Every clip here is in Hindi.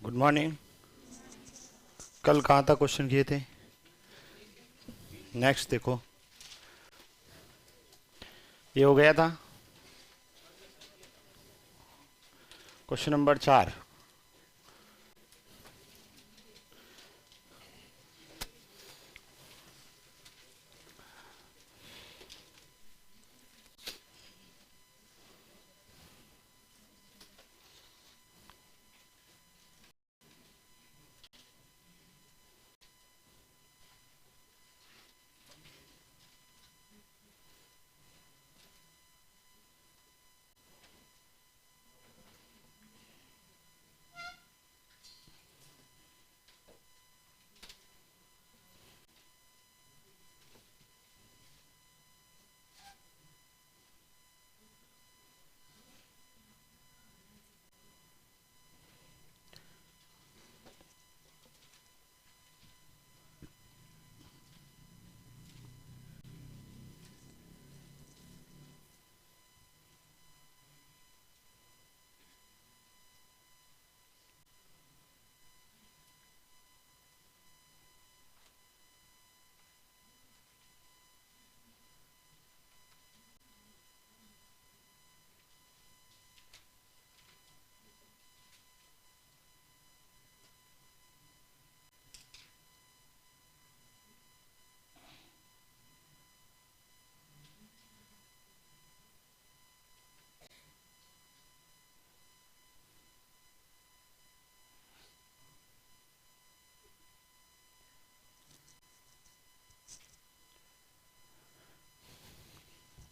Good morning. कल कहाँ तक क्वेश्चन किए थे? नेक्स्ट देखो, ये हो गया था क्वेश्चन नंबर 4।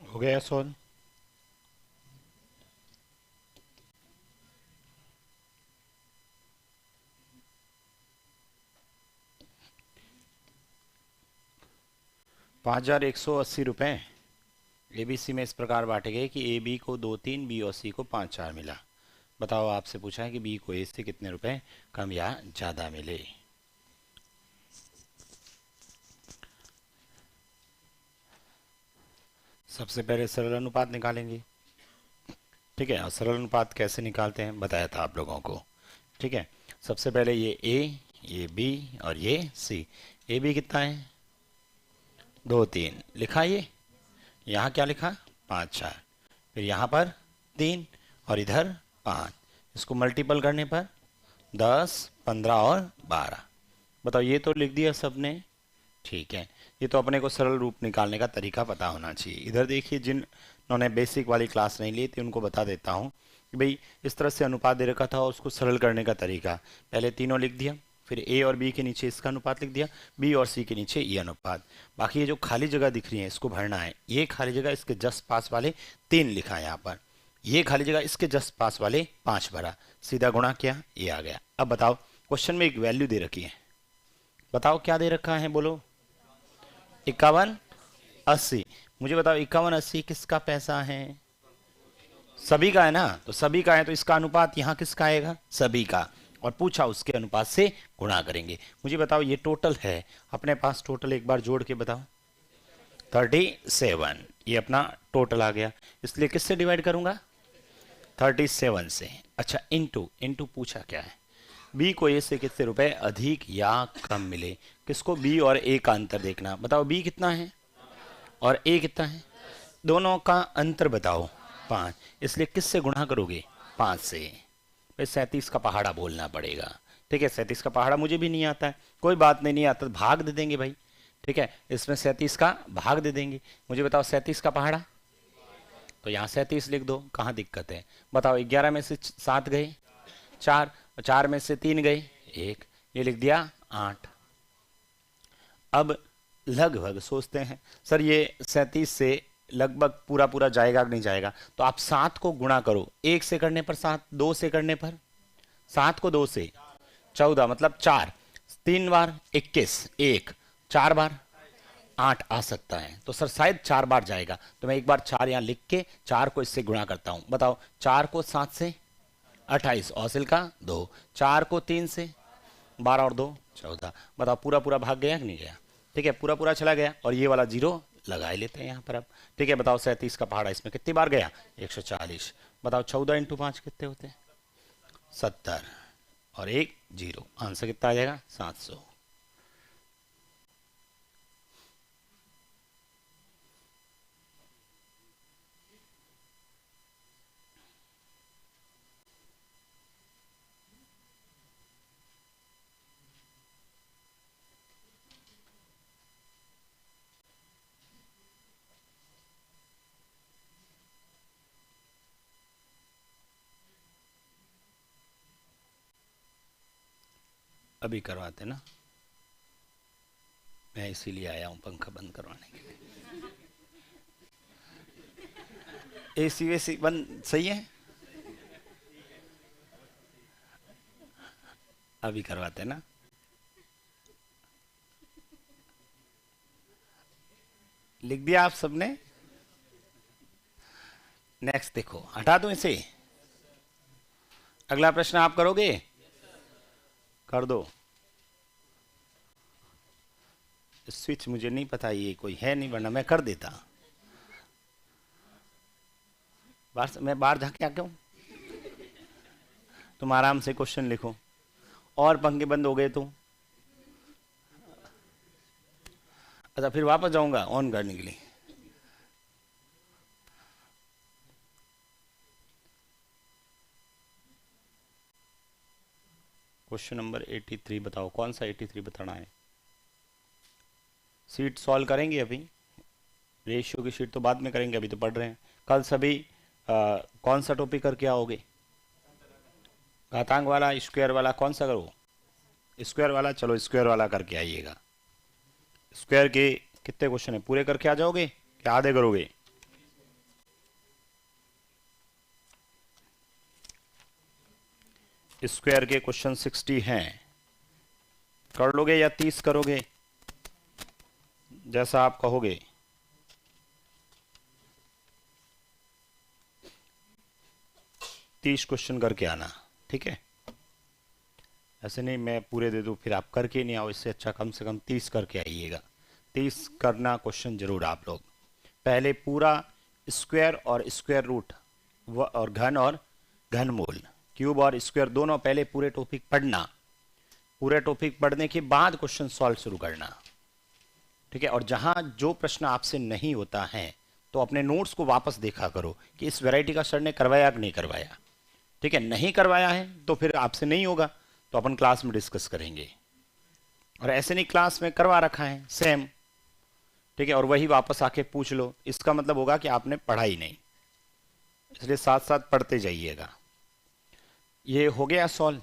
हो गया सोल्व? ₹5180 एबीसी में इस प्रकार बांटे गए कि ए बी को 2-3, बी और सी को 5-4 मिला। बताओ, आपसे पूछा है कि बी को ए से कितने रुपए कम या ज़्यादा मिले। सबसे पहले सरल अनुपात निकालेंगे। ठीक है, और सरल अनुपात कैसे निकालते हैं बताया था आप लोगों को। ठीक है, सबसे पहले ये बी और ये सी। ए बी कितना है? 2-3 लिखा। ये यहाँ क्या लिखा? 5-4। फिर यहाँ पर 3 और इधर 5। इसको मल्टीपल करने पर 10, 15 और 12। बताओ, ये तो लिख दिया सबने। ठीक है, ये तो अपने को सरल रूप निकालने का तरीका पता होना चाहिए। इधर देखिए, जिन्होंने बेसिक वाली क्लास नहीं ली थी उनको बता देता हूँ कि भाई इस तरह से अनुपात दे रखा था और उसको सरल करने का तरीका। पहले तीनों लिख दिया, फिर ए और बी के नीचे इसका अनुपात लिख दिया, बी और सी के नीचे ये अनुपात। बाकी ये जो खाली जगह दिख रही है इसको भरना है। ये खाली जगह इसके जस्ट पास वाले 3 लिखा है यहाँ पर, ये खाली जगह इसके जस्ट पास वाले 5 भरा, सीधा गुणा किया, ये आ गया। अब बताओ, क्वेश्चन में एक वैल्यू दे रखी है, बताओ क्या दे रखा है, बोलो। 5180। मुझे बताओ 5180 किसका पैसा है? सभी का है ना, तो सभी का है तो इसका अनुपात यहाँ किसका आएगा? सभी का। और पूछा उसके अनुपात से गुणा करेंगे। मुझे बताओ, ये टोटल है अपने पास, टोटल एक बार जोड़ के बताओ। 37, ये अपना टोटल आ गया। इसलिए किससे डिवाइड करूंगा? 37 से। अच्छा, इनटू इनटू पूछा क्या है? बी को ए से कितने रुपए अधिक या कम मिले। किसको? बी और ए का अंतर देखना। बताओ, बी कितना है और ए कितना है, दोनों का अंतर बताओ। 5। इसलिए किससे गुणा करोगे? 5 से। भाई 37 का पहाड़ा बोलना पड़ेगा। ठीक है, 37 का पहाड़ा मुझे भी नहीं आता है, कोई बात नहीं, नहीं आता तो भाग दे देंगे भाई। ठीक है, इसमें 37 का भाग दे देंगे। मुझे बताओ 37 का पहाड़ा, तो यहाँ 37 लिख दो, कहाँ दिक्कत है? बताओ, 11 में से 7 गए 4, 4 में से 3 गए 1, ये लिख दिया 8। अब लगभग सोचते हैं, सर ये 37 से लगभग पूरा पूरा जाएगा कि नहीं जाएगा? तो आप 7 को गुणा करो, 1 से करने पर 7, 2 से करने पर 7 को 2 से 14, मतलब 4, 3 बार 21, 1, 4 बार 8 आ सकता है। तो सर शायद 4 बार जाएगा, तो मैं एक बार 4 यहाँ लिख के 4 को इससे गुणा करता हूं। बताओ, 4 को 7 से 28, औसिल का 2, 4 को 3 से 12 और 2 14। बताओ, पूरा पूरा भाग गया कि नहीं गया? ठीक है, पूरा पूरा चला गया, और ये वाला जीरो लगा ही लेते हैं यहाँ पर अब। ठीक है, बताओ 37 का पहाड़ा इसमें कितनी बार गया? 140। बताओ 14 × 5 कितने होते हैं? 70। और एक 0। आंसर कितना आ जाएगा? 700। अभी करवाते ना, मैं इसीलिए आया हूँ पंखा बंद करवाने के लिए। एसी वेसी बंद सही है? अभी करवाते ना। लिख दिया आप सबने? नेक्स्ट देखो, हटा दूं इसे? अगला प्रश्न आप करोगे? कर दो। स्विच मुझे नहीं पता ये कोई है नहीं, वरना मैं कर देता। मैं बाहर जाके आ क्यों? तुम आराम से क्वेश्चन लिखो, और पंखे बंद हो गए तो अच्छा फिर वापस जाऊंगा ऑन करने के लिए। क्वेश्चन नंबर 83 बताओ, कौन सा 83 बताना है? सीट सॉल्व करेंगे अभी, रेशियो की शीट तो बाद में करेंगे, अभी तो पढ़ रहे हैं। कल सभी कौन सा टॉपिक करके आओगे? घातांक वाला, स्क्वायर वाला, कौन सा करो? स्क्वायर वाला, चलो स्क्वायर वाला करके आइएगा। स्क्वायर के कितने क्वेश्चन है, पूरे करके आ जाओगे क्या आधे करोगे? स्क्वायर के क्वेश्चन 60 हैं, कर लोगे या 30 करोगे? जैसा आप कहोगे। तीस क्वेश्चन करके आना, ठीक है? ऐसे नहीं मैं पूरे दे दूं फिर आप करके नहीं आओ, इससे अच्छा कम से कम 30 करके आइएगा। 30 करना क्वेश्चन जरूर आप लोग। पहले पूरा स्क्वायर और स्क्वायर रूट और घनमूल, क्यूब और स्क्वायर दोनों पहले पूरे टॉपिक पढ़ना। पूरे टॉपिक पढ़ने के बाद क्वेश्चन सॉल्व शुरू करना, ठीक है? और जहां जो प्रश्न आपसे नहीं होता है तो अपने नोट्स को वापस देखा करो कि इस वैरायटी का सर ने करवाया कि नहीं करवाया, ठीक है? नहीं करवाया है तो फिर आपसे नहीं होगा, तो अपन क्लास में डिस्कस करेंगे। और ऐसे नहीं क्लास में करवा रखा है सेम, ठीक है? और वही वापस आके पूछ लो, इसका मतलब होगा कि आपने पढ़ा ही नहीं। इसलिए साथ साथ पढ़ते जाइएगा। ये हो गया सॉल्व?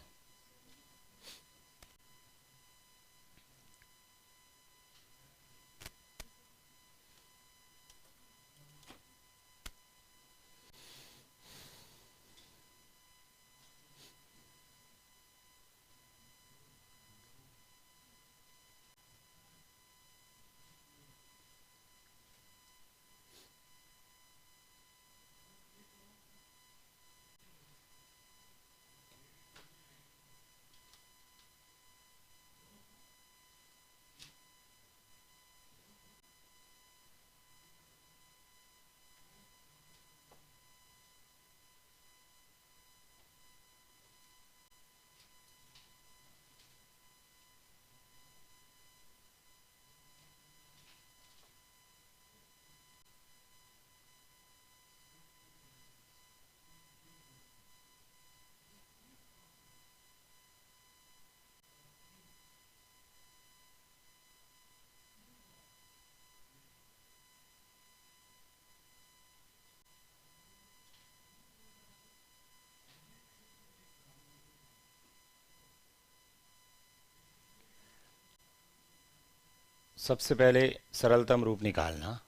सबसे पहले सरलतम रूप निकालना,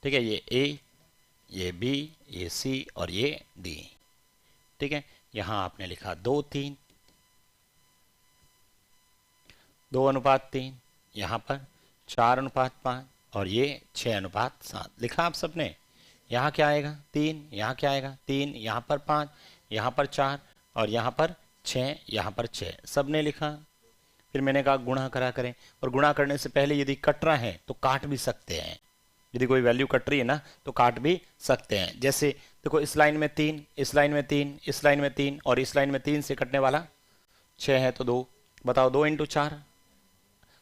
ठीक है? ये ए, ये बी, ये सी और ये डी, ठीक है? यहां आपने लिखा 2:3, 2:3, यहां पर 4:5 और ये 6:7 लिखा आप सबने। यहाँ क्या आएगा? 3, यहाँ क्या आएगा? 3, यहाँ पर 5, यहाँ पर 4 और यहाँ पर 6, यहाँ पर 6, सबने लिखा। फिर मैंने कहा गुणा करा करें, और गुणा करने से पहले यदि कट रहा है तो काट भी सकते हैं। यदि कोई वैल्यू कट रही है ना तो काट भी सकते हैं। जैसे देखो, इस लाइन में 3, इस लाइन में 3, इस लाइन में 3 और इस लाइन में 3 से कटने वाला 6 है तो 2, बताओ 2 × 4,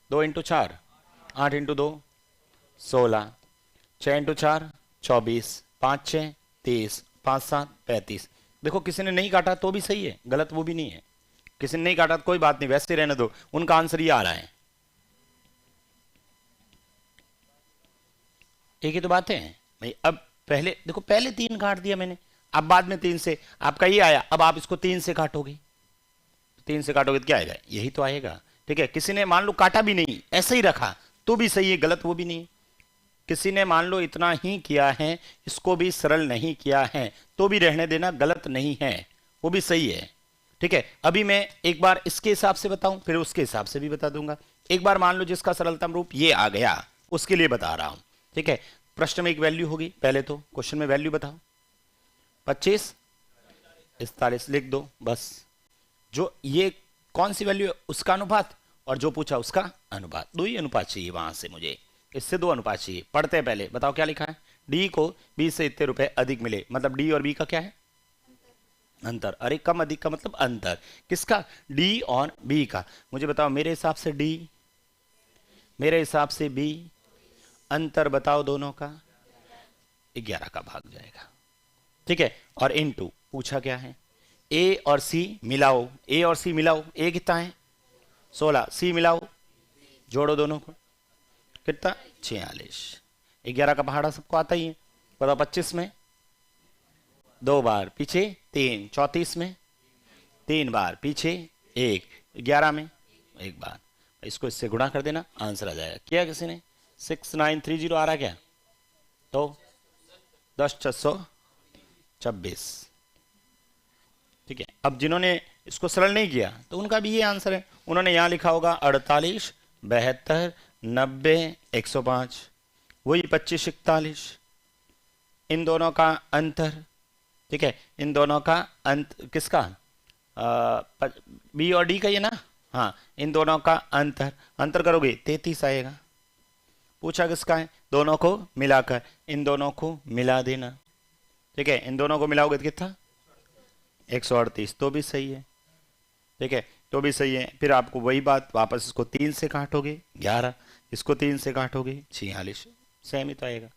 2 × 4 8 × 2 16, 6 × 4 24, 5 × 6 30, 5 × 7 35। देखो किसी ने नहीं काटा तो भी सही है, गलत वो भी नहीं है। किसी ने नहीं काटा तो कोई बात नहीं, वैसे ही रहने दो, उनका आंसर ये आ रहा है। एक ही तो बात है भाई। अब पहले देखो, पहले 3 काट दिया मैंने, अब बाद में 3 से आपका ये आया, अब आप इसको 3 से काटोगे, 3 से काटोगे तो क्या आएगा, यही तो आएगा। ठीक है, किसी ने मान लो काटा भी नहीं, ऐसे ही रखा तो भी सही है, गलत वो भी नहीं है। किसी ने मान लो इतना ही किया है, इसको भी सरल नहीं किया है, तो भी रहने देना, गलत नहीं है, वो भी सही है। ठीक है, अभी मैं एक बार इसके हिसाब से बताऊं, फिर उसके हिसाब से भी बता दूंगा। एक बार मान लो जिसका सरलतम रूप ये आ गया, उसके लिए बता रहा हूं। ठीक है, प्रश्न में एक वैल्यू होगी, पहले तो क्वेश्चन में वैल्यू बताओ। 25 41 लिख दो बस। जो ये कौन सी वैल्यू है, उसका अनुपात, और जो पूछा उसका अनुपात, दो ही अनुपात चाहिए वहां से मुझे, इससे 2 अनुपात चाहिए। पढ़ते हैं पहले, बताओ क्या लिखा है। डी को बी से इतने रुपए अधिक मिले, मतलब डी और बी का क्या है, अंतर। अरे कम अधिक का मतलब अंतर, किसका, डी और बी का। मुझे बताओ, मेरे हिसाब से डी, मेरे हिसाब से बी, अंतर बताओ दोनों का, 11 का भाग जाएगा। ठीक है, और इनटू पूछा क्या है, ए और सी मिलाओ, ए और सी मिलाओ, ए कितना है 16, सी मिलाओ, जोड़ो दोनों को, कितना 46। 11 का पहाड़ा सबको आता ही है। बताओ 25 में 2 बार, पीछे 3, 34 में 3 बार, पीछे 1, 11 में 1 बार। इसको इससे गुणा कर देना, आंसर आ जाएगा। किया किसी ने, 6930 आ रहा क्या, तो 10,626। ठीक है, अब जिन्होंने इसको सरल नहीं किया तो उनका भी ये आंसर है। उन्होंने यहां लिखा होगा 48 72 90 105, वही 25 41, इन दोनों का अंतर। ठीक है, इन दोनों का अंत किसका, बी और डी का, ये ना, हाँ, इन दोनों का अंतर, अंतर करोगे 33 आएगा। पूछा किसका है, दोनों को मिलाकर, इन दोनों को मिला देना। ठीक है, इन दोनों को मिलाओगे तो कितना 138, तो भी सही है। ठीक है, तो भी सही है। फिर आपको वही बात, वापस इसको 3 से काटोगे 11, इसको 3 से काटोगे 46, सेम ही तो आएगा।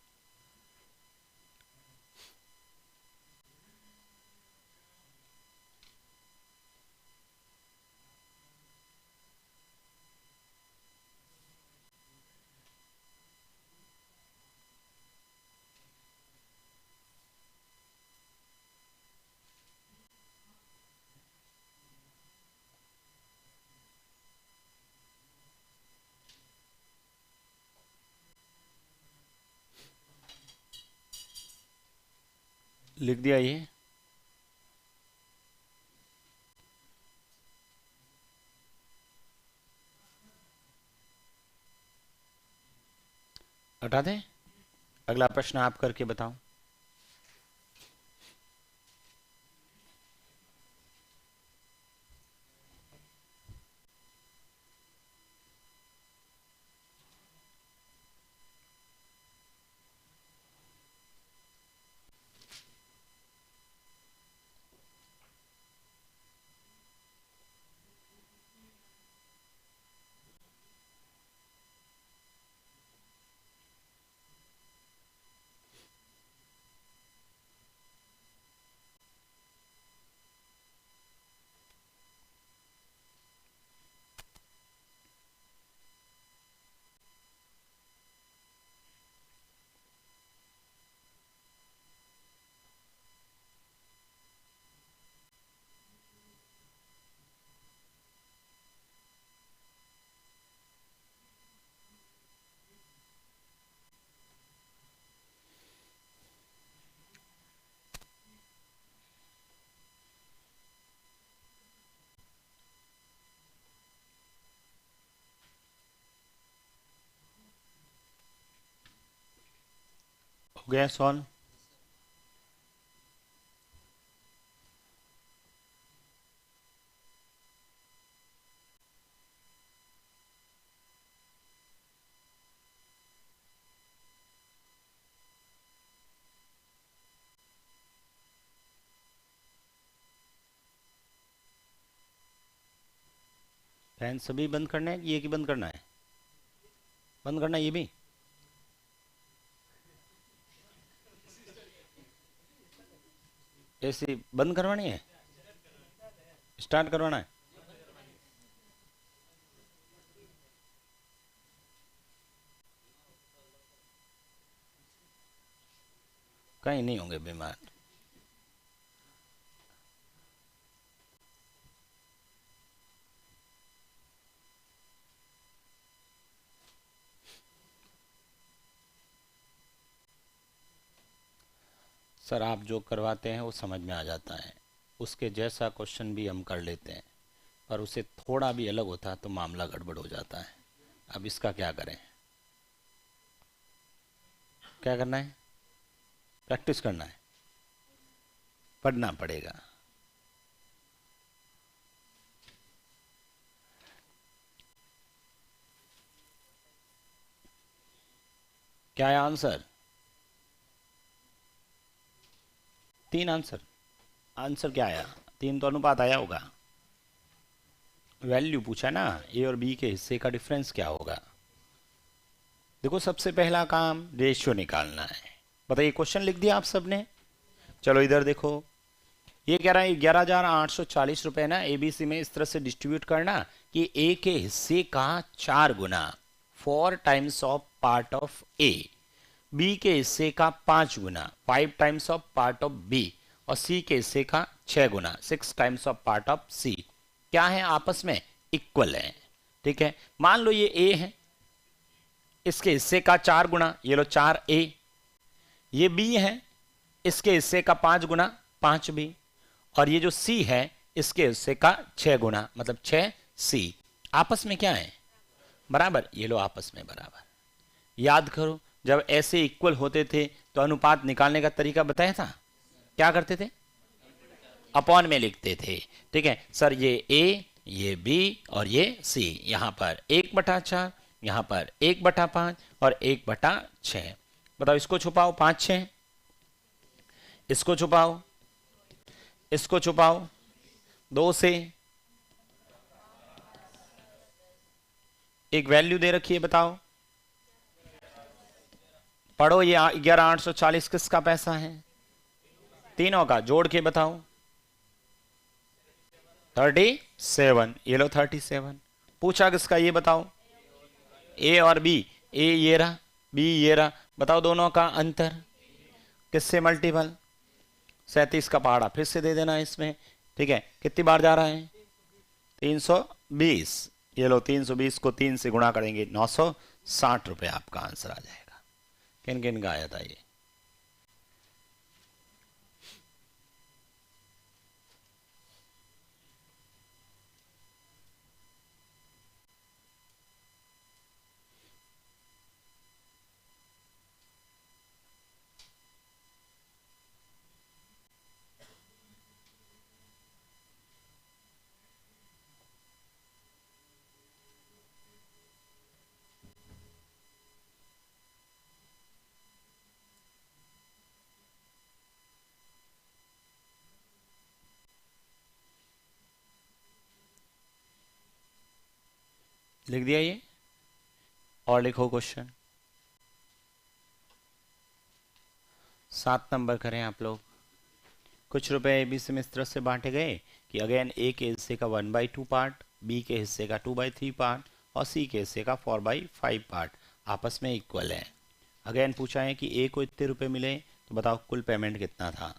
लिख दिया ये, हटा दें। अगला प्रश्न आप करके बताओ। हो गया सॉल्व। फैन सभी बंद करने हैं, ये कि बंद करना है? बंद करना है ये भी? एसी बंद करवानी है, स्टार्ट करवाना है? कहीं नहीं होंगे बीमार। सर आप जो करवाते हैं वो समझ में आ जाता है, उसके जैसा क्वेश्चन भी हम कर लेते हैं, पर उसे थोड़ा भी अलग होता है तो मामला गड़बड़ हो जाता है। अब इसका क्या करें? क्या करना है? प्रैक्टिस करना है, पढ़ना पड़ेगा। क्या है आंसर? 3 आंसर। आंसर क्या आया? 3 तो अनुपात आया होगा। वैल्यू पूछा ना, ए और बी के हिस्से का डिफरेंस क्या होगा। देखो सबसे पहला काम रेशियो निकालना है। बताइए क्वेश्चन लिख दिया आप सबने? चलो इधर देखो, ये कह रहा है 11,840 रुपए ना एबीसी में इस तरह से डिस्ट्रीब्यूट करना कि ए के हिस्से का 4 गुना, 4 times of part of A, B के हिस्से का 5 गुना, 5 times of part of B, और सी के हिस्से का 6 गुना, 6 times of part of C. क्या है? आपस में इक्वल है। ठीक है, मान लो ये ए है, इसके हिस्से का 4 गुना, ये लो 4 ए। ये बी है, इसके हिस्से का 5 गुना 5 बी, और ये जो सी है इसके हिस्से का 6 गुना मतलब 6 सी। आपस में क्या है? बराबर। ये लो आपस में बराबर। याद करो जब ऐसे इक्वल होते थे तो अनुपात निकालने का तरीका बताया था, क्या करते थे? अपॉन में लिखते थे। ठीक है सर, ये बी और ये सी, यहां पर 1/4, यहां पर 1/5 और 1/6। बताओ इसको छुपाओ, 5 6, इसको छुपाओ, इसको छुपाओ 2 से, एक वैल्यू दे रखी है, बताओ पढ़ो। ये 11,840 किसका पैसा है? तीनों का जोड़ के बताओ। 37। ये लो 37। पूछा किसका ये बताओ? ए और बी। ए ये रहा, बी ये रहा, बताओ दोनों का अंतर किससे मल्टीपल? 37 का पहाड़ा फिर से दे देना इसमें। ठीक है, कितनी बार जा रहा है? 320। ये लो 320 को 3 से गुणा करेंगे, 960 रुपए आपका आंसर आ जाएगा। किन किन का आया था ये? लिख दिया ये? और लिखो क्वेश्चन 7 नंबर करें आप लोग। कुछ रुपए एबीसी में इस तरह से बांटे गए कि अगेन ए के हिस्से का 1/2 पार्ट, बी के हिस्से का 2/3 पार्ट और सी के हिस्से का 4/5 पार्ट आपस में इक्वल है। अगेन पूछा है कि ए को इतने रुपए मिले, तो बताओ कुल पेमेंट कितना था?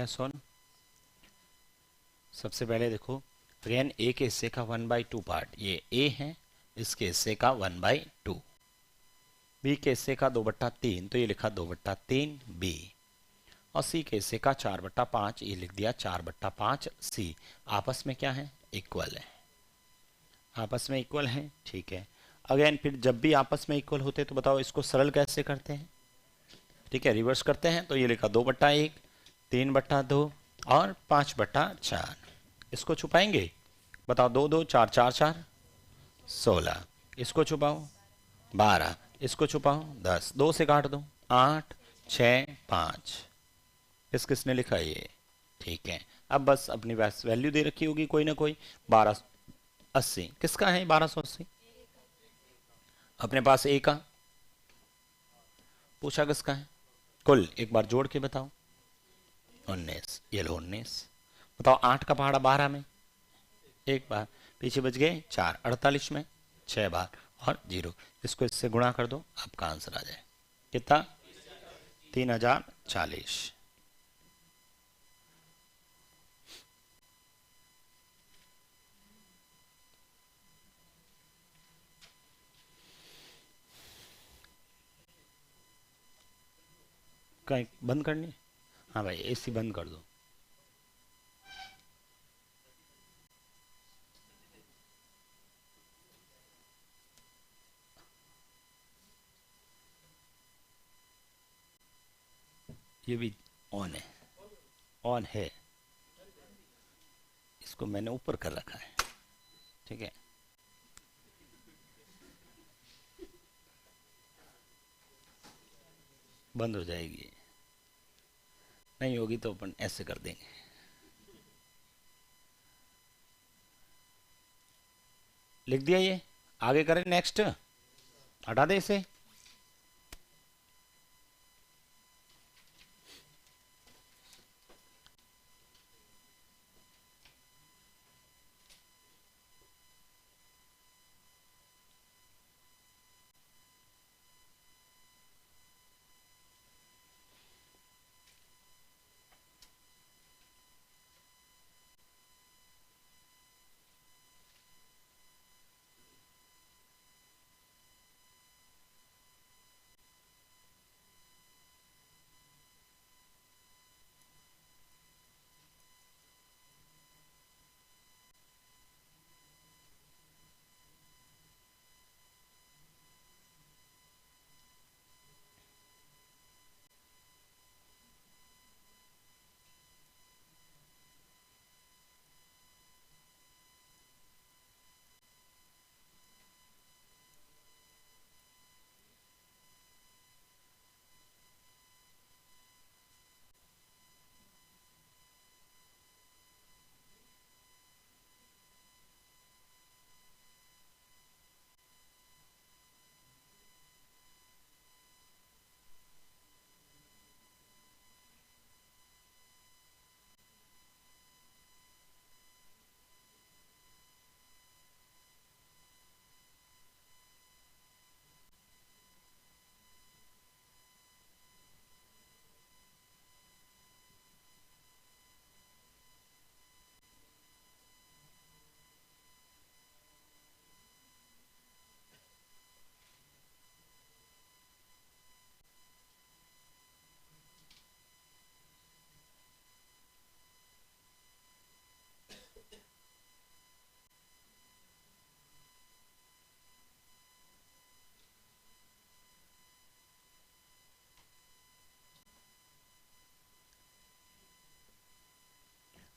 है सुन, सबसे पहले देखो अगेन ए के हिस्से का 1/2 पार्ट ये ए है, इसके हिस्से का 1/2, बी के हिस्से का 2/3 तो ये लिखा 2/3 बी, और सी के हिस्से का 4/5 ये लिख दिया 4/5 सी। आपस में क्या है? इक्वल है, आपस में इक्वल है, ठीक है। अगेन फिर जब भी आपस में इक्वल होते तो बताओ इसको सरल कैसे करते हैं? ठीक है, रिवर्स करते हैं। तो ये लिखा 2/1, 3/2 और 5/4। इसको छुपाएंगे, बताओ 2 2 4 4 4 16, इसको छुपाओ 12, इसको छुपाओ 10, 2 से काट दो 8 6 5। किसने लिखा ये? ठीक है, अब बस अपनी वैल्यू दे रखी होगी कोई ना कोई। 1280 किसका है? 1280 अपने पास ए का, पूछा किसका है? कुल एक बार जोड़ के बताओ। 19, ये लो 19। बताओ 8 का पहाड़ा 12 में एक बार, पीछे बच गए 4, 48 में 6 बार और 0। इसको इससे गुणा कर दो, आपका आंसर आ जाए कितना? 3040। कहीं बंद करनी? हाँ भाई एसी बंद कर दो। ये भी ऑन है, ऑन है, इसको मैंने ऊपर कर रखा है, ठीक है। बंद हो जाएगी, नहीं होगी तो अपन ऐसे कर देंगे। लिख दिया, ये आगे करें, नेक्स्ट हटा दे इसे।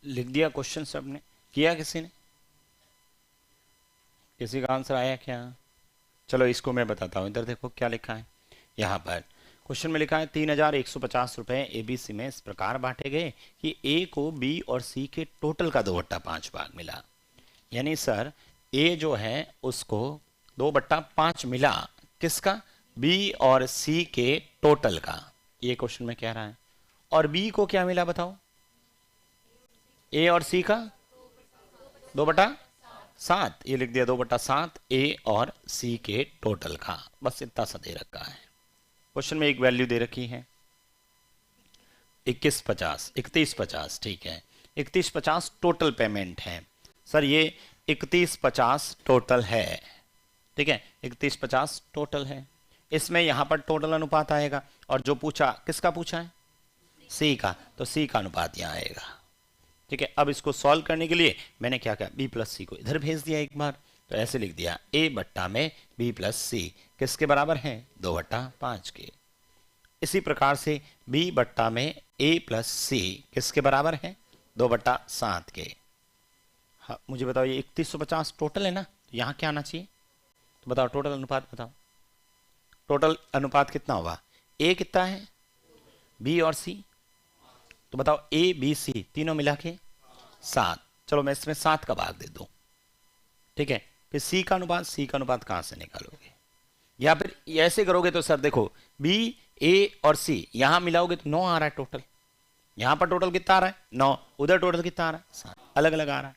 लिख दिया क्वेश्चन सबने? किया किसी ने? किसी का आंसर आया क्या? चलो इसको मैं बताता हूँ, इधर देखो क्या लिखा है। यहाँ पर क्वेश्चन में लिखा है 3150 रुपए एबीसी में इस प्रकार बांटे गए कि ए को बी और सी के टोटल का 2/5 भाग मिला। यानी सर ए जो है उसको 2/5 मिला, किसका? बी और सी के टोटल का, ये क्वेश्चन में कह रहा है। और बी को क्या मिला बताओ? ए और सी का 2/7, ये लिख दिया 2/7 ए और सी के टोटल का, बस इतना सा दे रखा है। क्वेश्चन में एक वैल्यू दे रखी है, 2150, 3150, ठीक है। 3150 टोटल पेमेंट है सर, ये 3150 टोटल है, ठीक है। 3150 टोटल है, इसमें यहां पर टोटल अनुपात आएगा, और जो पूछा किसका पूछा है, सी का, तो सी का अनुपात यहाँ आएगा, ठीक है। अब इसको सॉल्व करने के लिए मैंने क्या किया, बी प्लस सी को इधर भेज दिया एक बार, तो ऐसे लिख दिया ए बट्टा में बी प्लस सी किसके बराबर है, 2/5 के। इसी प्रकार से बी बट्टा में ए प्लस सी किसके बराबर है, 2/7 के। हाँ मुझे बताओ, ये 3150 टोटल है ना, तो यहाँ क्या आना चाहिए, तो बताओ टोटल अनुपात बताओ, टोटल अनुपात कितना होगा, ए कितना है, बी और सी, तो बताओ ए बी सी तीनों मिला के 7, चलो मैं इसमें 7 का भाग दे दूं, ठीक है। फिर सी का अनुपात, सी का अनुपात कहां से निकालोगे, या फिर ऐसे करोगे तो सर देखो, बी ए और सी यहां मिलाओगे तो 9 आ रहा है टोटल, यहां पर टोटल कितना आ रहा है 9, उधर टोटल कितना आ रहा है 7, अलग अलग आ रहा है,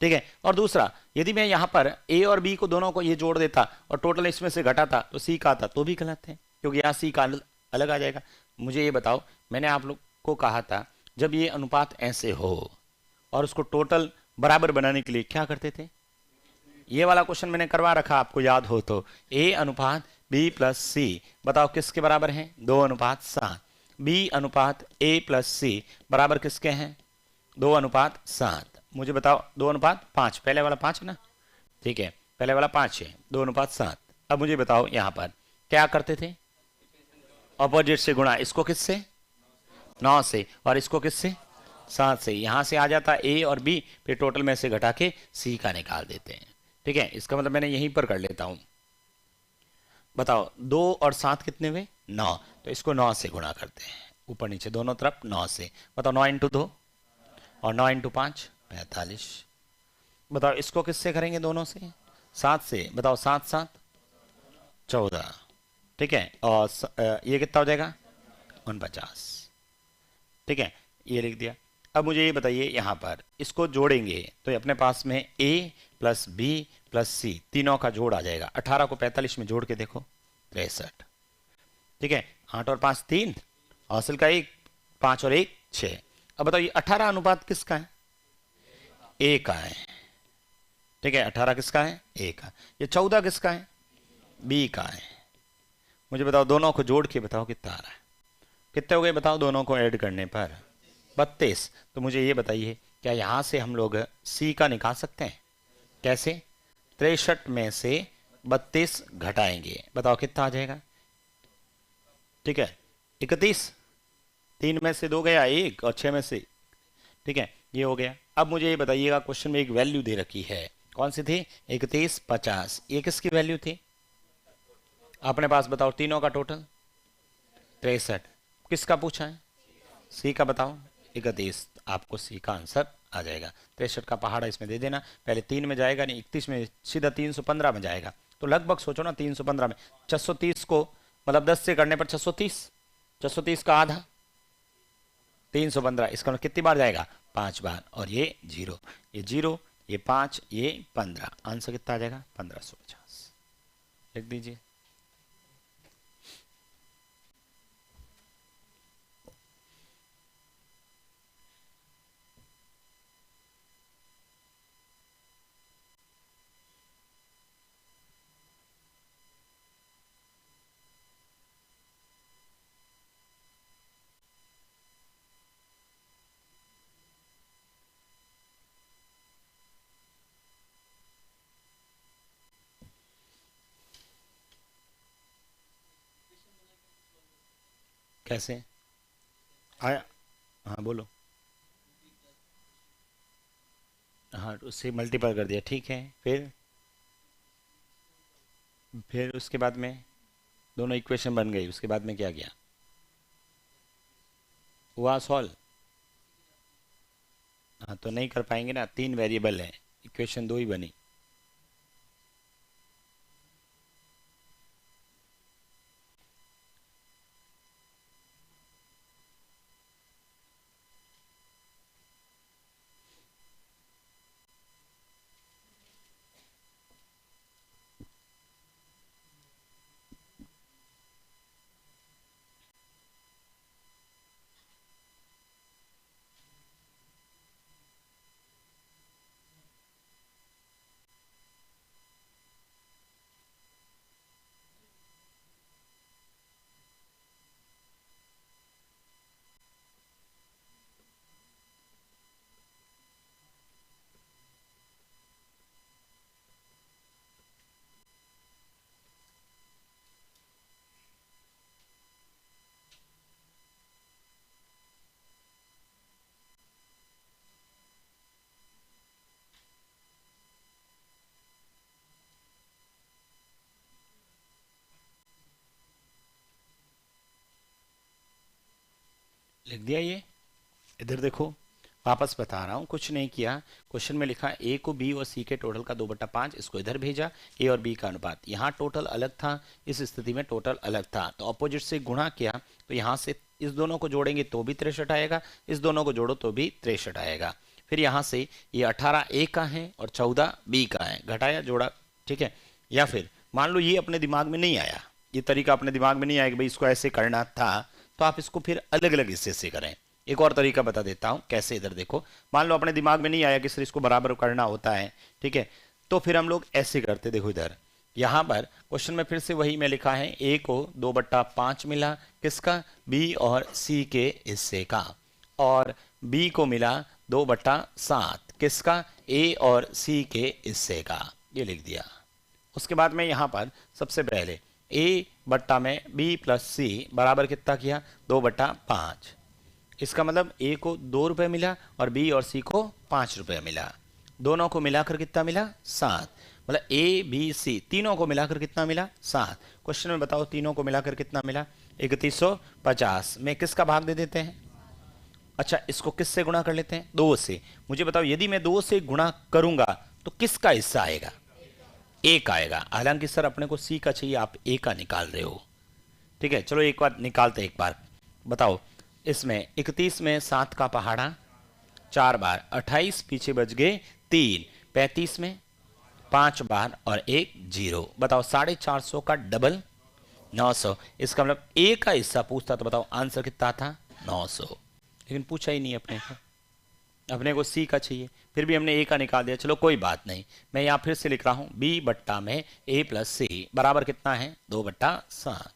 ठीक है। और दूसरा, यदि मैं यहां पर ए और बी को दोनों को ये जोड़ देता और टोटल इसमें से घटाता तो सी का आता, तो भी गलत है, क्योंकि यहां सी का अलग आ जाएगा। मुझे ये बताओ, मैंने आप लोग को कहा था जब ये अनुपात ऐसे हो और उसको टोटल बराबर बनाने के लिए क्या करते थे, ये वाला क्वेश्चन मैंने करवा रखा, आपको याद हो तो, ए अनुपात बी प्लस सी बताओ किसके बराबर है, 2/7, बी अनुपात ए प्लस सी बराबर किसके हैं, 2/7। मुझे बताओ 2/5, पहले वाला 5 है ना, ठीक है, पहले वाला 5 है, 2/7। अब मुझे बताओ यहां पर क्या करते थे, ऑपोजिट से गुणा, इसको किससे 9 से, और इसको किससे 7 से, यहां से आ जाता ए और बी, फिर टोटल में से घटा के सी का निकाल देते हैं, ठीक है। इसका मतलब मैंने यहीं पर कर लेता हूं, बताओ 2 और 7 कितने हुए 9, तो इसको 9 से गुणा करते हैं, ऊपर नीचे दोनों तरफ 9 से, बताओ 9 इंटू 2 और 9 इंटू 5 45, बताओ इसको किससे करेंगे, दोनों से 7 से, बताओ 7 7 14, ठीक है, और ये कितना हो जाएगा 49, ठीक है, ये लिख दिया। अब मुझे ये बताइए, यहां पर इसको जोड़ेंगे तो अपने पास में a प्लस बी प्लस सी तीनों का जोड़ आ जाएगा, 18 को 45 में जोड़ के देखो 63, ठीक है, 8 और 5 3, हासिल का 1, 5 और 1 6। अब बताओ ये 18 अनुपात किसका है, ए का है, ठीक है, 18 किसका है, ए का, ये 14 किसका है, बी का है। मुझे बताओ दोनों को जोड़ के बताओ कितना आ रहा है, कितने हो गए बताओ, दोनों को ऐड करने पर 32। तो मुझे ये बताइए, क्या यहां से हम लोग सी का निकाल सकते हैं, कैसे, 63 में से 32 घटाएंगे, बताओ कितना आ जाएगा, ठीक है 31, 3 में से 2 गया 1 और 6 में से, ठीक है, ये हो गया। अब मुझे ये बताइएगा, क्वेश्चन में एक वैल्यू दे रखी है, कौन सी थी, 3150, ये किसकी वैल्यू थी अपने पास, बताओ तीनों का टोटल 63, किसका पूछा है, सी का, बताओ 31, आपको सी का आंसर आ जाएगा। 63 का पहाड़ा इसमें दे देना, पहले 3 में जाएगा नहीं, 31 में सीधा 315 में जाएगा, तो लगभग सोचो ना 315 में 630 को मतलब 10 से करने पर 630, 630 का आधा 315, इसका मतलब कितनी बार जाएगा 5 बार, और ये 0, ये 0, ये 5, ये 15, आंसर कितना आ जाएगा 1550, लिख दीजिए। कैसे आया, हाँ बोलो, हाँ उससे मल्टीपल कर दिया, ठीक है, फिर उसके बाद में दोनों इक्वेशन बन गई, उसके बाद में क्या किया, हुआ सॉल्व, हाँ तो नहीं कर पाएंगे ना, 3 वेरिएबल है, इक्वेशन 2 ही बनी। लिख दिया ये। इधर देखो, वापस बता रहा हूँ, कुछ नहीं किया। क्वेश्चन में लिखा ए को बी और सी के टोटल का 2/5, इसको इधर भेजा। ए और बी का अनुपात, यहाँ टोटल अलग था, इस स्थिति में टोटल अलग था, तो अपोजिट से गुणा किया, तो यहाँ से इस दोनों को जोड़ेंगे तो भी 63 आएगा, इस दोनों को जोड़ो तो भी 63 आएगा। फिर यहाँ से ये 18 ए का है और 14 बी का है, घटाया जोड़ा, ठीक है। या फिर मान लो ये अपने दिमाग में नहीं आया, ये तरीका अपने दिमाग में नहीं आया कि भाई इसको ऐसे करना था, तो आप इसको फिर अलग अलग हिस्से से करें। एक और तरीका बता देता हूं कैसे। इधर देखो, मान लो अपने दिमाग में नहीं आया कि सर इसको बराबर करना होता है, ठीक है, तो फिर हम लोग ऐसे करते। देखो इधर, यहां पर क्वेश्चन में फिर से वही में लिखा है, ए को 2/5 मिला, किसका, बी और सी के हिस्से का, और बी को मिला 2/7, किसका, ए और सी के हिस्से का, ये लिख दिया। उसके बाद में यहाँ पर सबसे पहले ए बट्टा में बी प्लस सी बराबर कितना किया, 2/5। इसका मतलब ए को 2 रुपये मिला और बी और सी को 5 रुपये मिला, दोनों को मिलाकर कितना मिला, 7। मतलब ए बी सी तीनों को मिलाकर कितना मिला, 7। क्वेश्चन में बताओ तीनों को मिलाकर कितना मिला, 3150 में किसका भाग दे देते हैं। अच्छा, इसको किससे गुणा कर लेते हैं, 2 से। मुझे बताओ यदि मैं 2 से गुणा करूंगा तो किसका हिस्सा आएगा, ए का आएगा। हालांकि सर अपने को सी का चाहिए, आप ए का निकाल रहे हो, ठीक है। चलो एक बार निकालते, एक बार बताओ। इसमें 31 में 7 का पहाड़ा 4 बार, 28 पीछे बच गए 3, 35 में 5 बार और एक जीरो। बताओ 450 का डबल 900। इसका मतलब ए का हिस्सा पूछता तो बताओ आंसर कितना था, 900। लेकिन पूछा ही नहीं अपने को, अपने को सी का चाहिए, फिर भी हमने ए का निकाल दिया। चलो कोई बात नहीं, मैं यहाँ फिर से लिख रहा हूँ, बी बट्टा में ए प्लस सी बराबर कितना है, 2/7।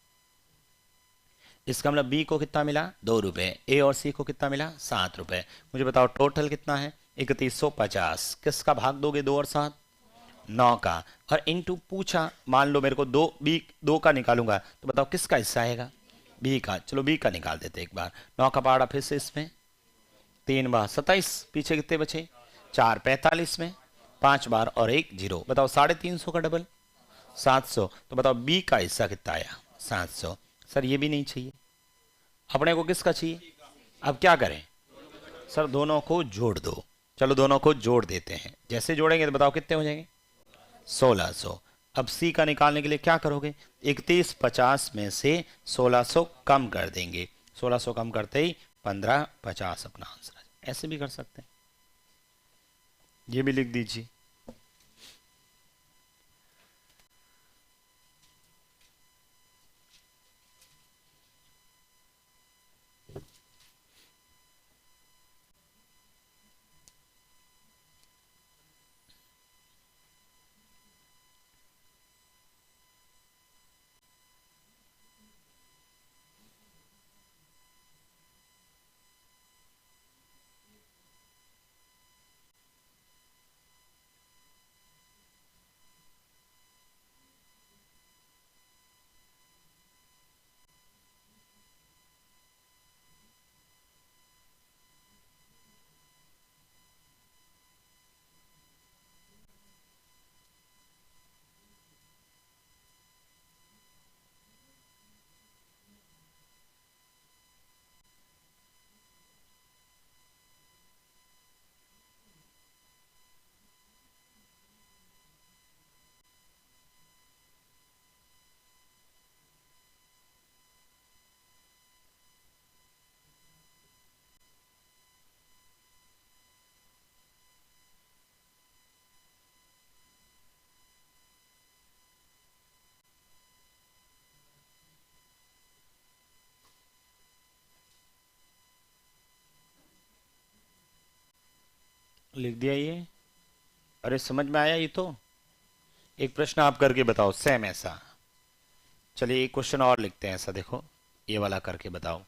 इसका मतलब बी को कितना मिला, 2 रुपये, ए और सी को कितना मिला, 7 रुपये। मुझे बताओ टोटल कितना है, 3150। किसका भाग दोगे, 2 और 7, 9 का। और इनटू पूछा, मान लो मेरे को 2 का निकालूंगा तो बताओ किसका हिस्सा आएगा, बी का। चलो बी का निकाल देते एक बार। 9 का पहाड़ा फिर से इसमें 3 बार, 27 पीछे कितने बचे, 4, 45 में 5 बार और एक जीरो। बताओ 350 का डबल 700। तो बताओ बी का हिस्सा कितना आया, 700। सर ये भी नहीं चाहिए, अपने को किसका चाहिए। अब क्या करें सर, दोनों को जोड़ दो। चलो दोनों को जोड़ देते हैं, जैसे जोड़ेंगे तो बताओ कितने हो जाएंगे, 1600। अब सी का निकालने के लिए क्या करोगे, 3150 में से 1600 कम कर देंगे, 1600 कम करते ही 1550 अपना आंसर आ जाए। ऐसे भी कर सकते हैं, ये भी लिख दीजिए। लिख दिया ये, अरे समझ में आया ये तो। एक प्रश्न आप करके बताओ सेम ऐसा। चलिए एक क्वेश्चन और लिखते हैं ऐसा, देखो ये वाला करके बताओ।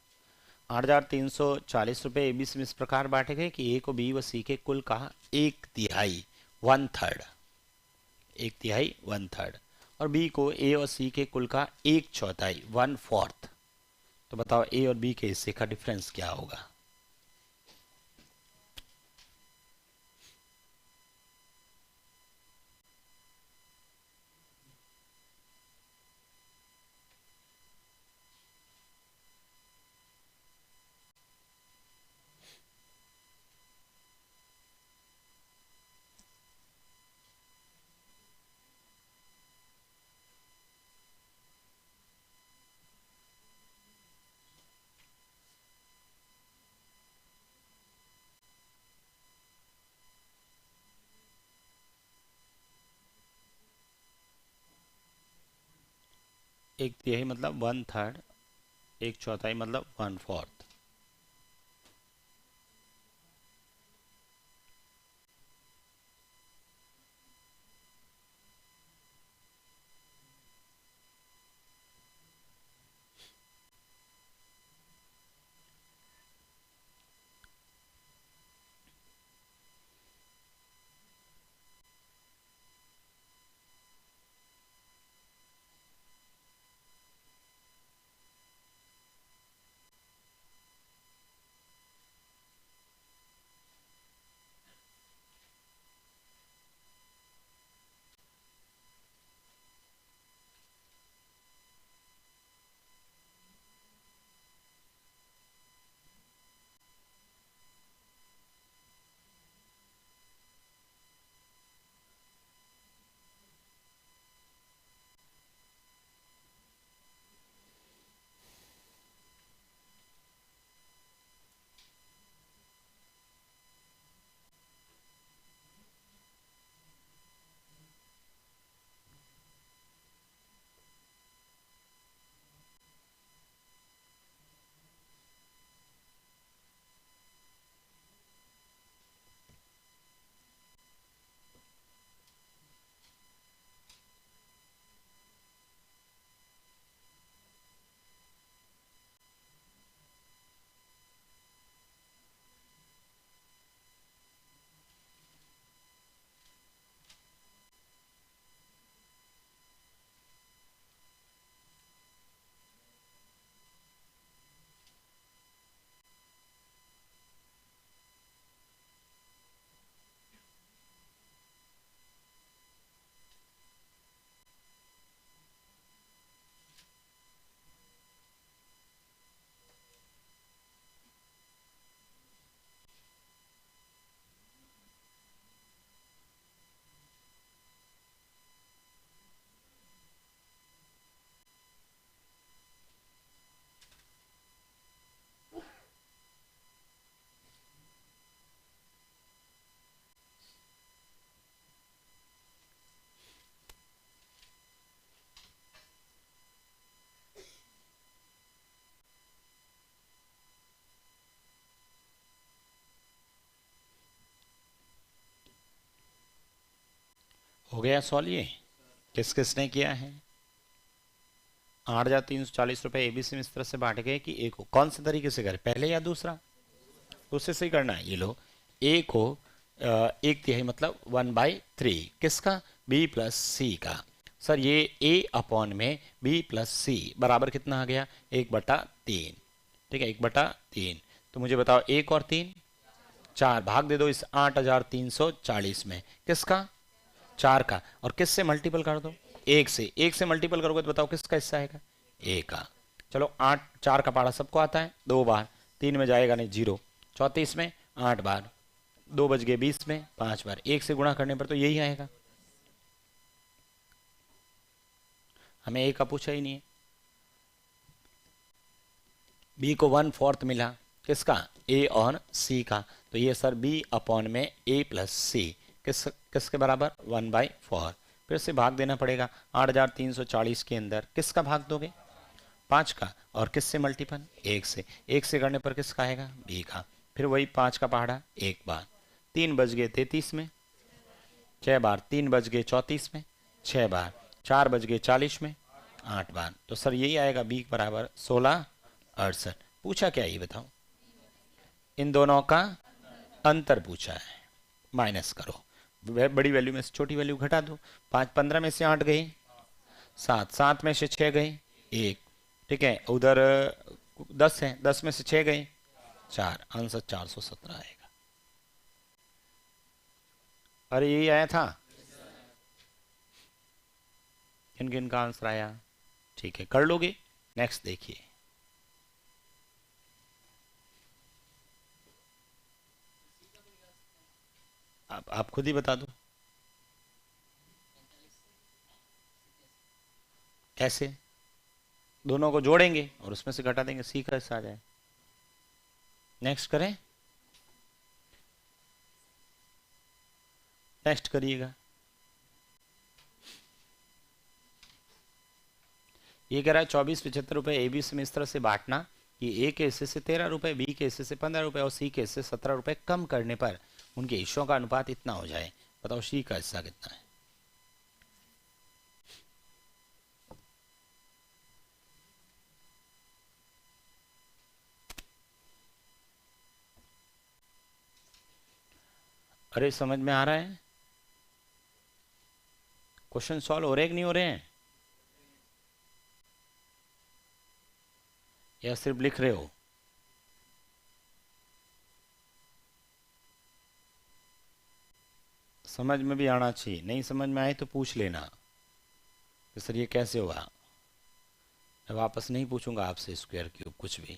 8340 रुपये एबीसी में इस प्रकार बांटे गए कि ए को बी व सी के कुल का 1/3, 1/3, 1/3, 1/3, और बी को ए और सी के कुल का 1/4, 1/4। तो बताओ ए और बी के हिस्से का डिफरेंस क्या होगा। एक तिहाई मतलब 1/3, एक चौथाई मतलब 1/4। हो गया सॉल्व ये? किस किसने किया है? 8,340 रुपये एबीसी में इस तरह से बांट गए कि ए को कौन से तरीके से करें, पहले या दूसरा? उससे सही करना है। ये लो, ए को एक तिहाई मतलब 1/3 किसका? बी प्लस सी का। सर ये ए अपॉन में बी प्लस सी बराबर कितना आ गया? 1/3। ठीक है, 1/3। तो मुझे बताओ, 1 और 3, 4 भाग दे दो इस 8,340 में, किसका? 4 का। और किस से मल्टीपल कर दो? 1 से। 1 से मल्टीपल करोगे तो बताओ किसका हिस्सा आएगा? ए का। चलो 8, 4 का पहाड़ा सबको आता है, 2 बार। 3 में जाएगा नहीं, 0। 34 में 8 बार, 2 बज गए 20 में 5 बार। 1 से गुणा करने पर तो यही आएगा। हमें ए का पूछा ही नहीं है। बी को 1/4 मिला, किसका? ए और सी का। तो ये सर बी अपॉन में ए प्लस सी किसके बराबर? 1/4। फिर से भाग देना पड़ेगा। 8,340 के अंदर किसका भाग दोगे? 5 का। और किससे मल्टीपल? 1 से। 1 से करने पर किसका आएगा? बी का। फिर वही 5 का पहाड़ा 1 बार। 3 बज गए 33 में 6 बार। 3 बज गए 34 में 6 बार। 4 बज गए 40 में 8 बार। तो सर यही आएगा बी बराबर 16/68। पूछा क्या ये बताओ? इन दोनों का अंतर पूछा है। माइनस करो, बड़ी वैल्यू में से छोटी वैल्यू घटा दो। 5 15 में से 8 गई, 7 7 में से 6 गई, 1। ठीक है, उधर 10 है, 10 में से 6 गई, 4। आंसर 417 आएगा। अरे यही आया था। किन किन का आंसर आया? ठीक है, कर लोगे। नेक्स्ट देखिए। आप खुद ही बता दो कैसे। दोनों को जोड़ेंगे और उसमें से घटा देंगे, सी का हिस्सा आ जाए। नेक्स्ट करें? नेक्स्ट करिएगा। ये कह रहा है 2475 ए बी सी में इस तरह से बांटना कि ए के हिस्से से 13 रुपए, बी के हिस्से से 15 रुपए और सी के हिस्से से 17 रुपए कम करने पर उनके हिस्सों का अनुपात इतना हो जाए। बताओ सी का हिस्सा कितना है। अरे समझ में आ रहा है? क्वेश्चन सॉल्व हो रहे कि नहीं हो रहे हैं, या सिर्फ लिख रहे हो? समझ में भी आना चाहिए, नहीं समझ में आए तो पूछ लेना कि सर ये कैसे होगा। मैं वापस नहीं पूछूंगा आपसे स्क्वायर क्यूब कुछ भी,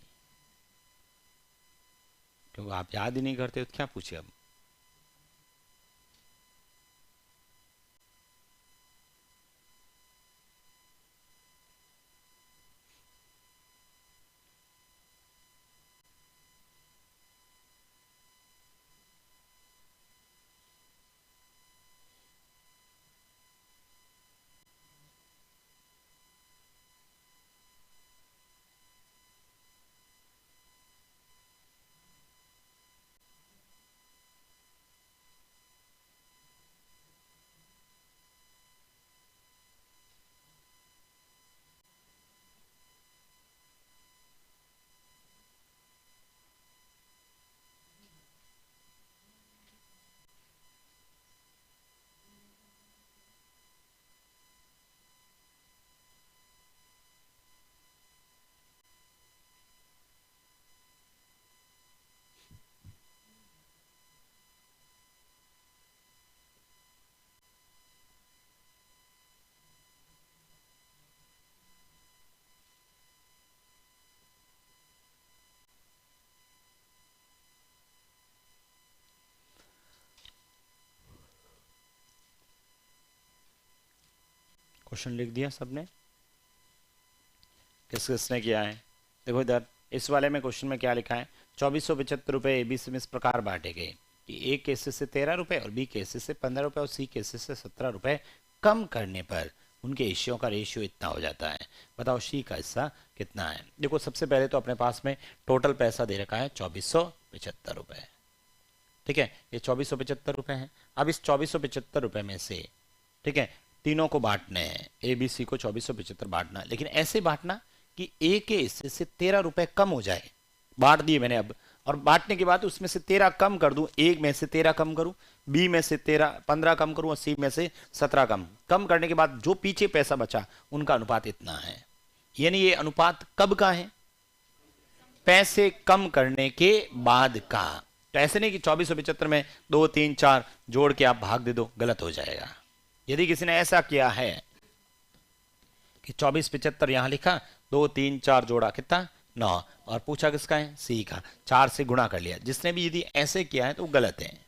क्योंकि आप याद ही नहीं करते तो क्या पूछे अब। क्वेश्चन लिख दिया सबने? किस किसने किया है? देखो इधर इस वाले में क्वेश्चन में क्या लिखा है, 2475 ए बी सी में इस प्रकार बांटे गए कि ए के हिस्से से 13 रुपए और बी के हिस्से से 15 रुपए और सी के हिस्से से 17 रुपए कम करने पर उनके हिस्सों का रेशियो इतना हो जाता है। बताओ सी का हिस्सा कितना है। देखो सबसे पहले तो अपने पास में टोटल पैसा दे रखा है 2475 रुपए, ठीक है, ये 2475 रुपए है। अब इस 2475 रुपए में से, ठीक है, तीनों को बांटने हैं, ए बी सी को 2475 बांटना है, लेकिन ऐसे बांटना कि ए के हिस्से से 13 रुपए कम हो जाए। बांट दिए मैंने अब, और बांटने के बाद उसमें से 13 कम कर दूं, ए में से 13 कम करूं, बी में से 15 कम करूं और सी में से 17 कम करने के बाद जो पीछे पैसा बचा उनका अनुपात इतना है। यानी ये अनुपात कब का है? पैसे कम करने के बाद का। तो ऐसे नहीं कि 2475 में 2 3 4 जोड़ के आप भाग दे दो, गलत हो जाएगा। यदि किसी ने ऐसा किया है कि 2475 यहां लिखा, 2 3 4 जोड़ा कितना 9, और पूछा किसका है, सी का, 4 से गुणा कर लिया, जिसने भी यदि ऐसे किया है तो गलत है,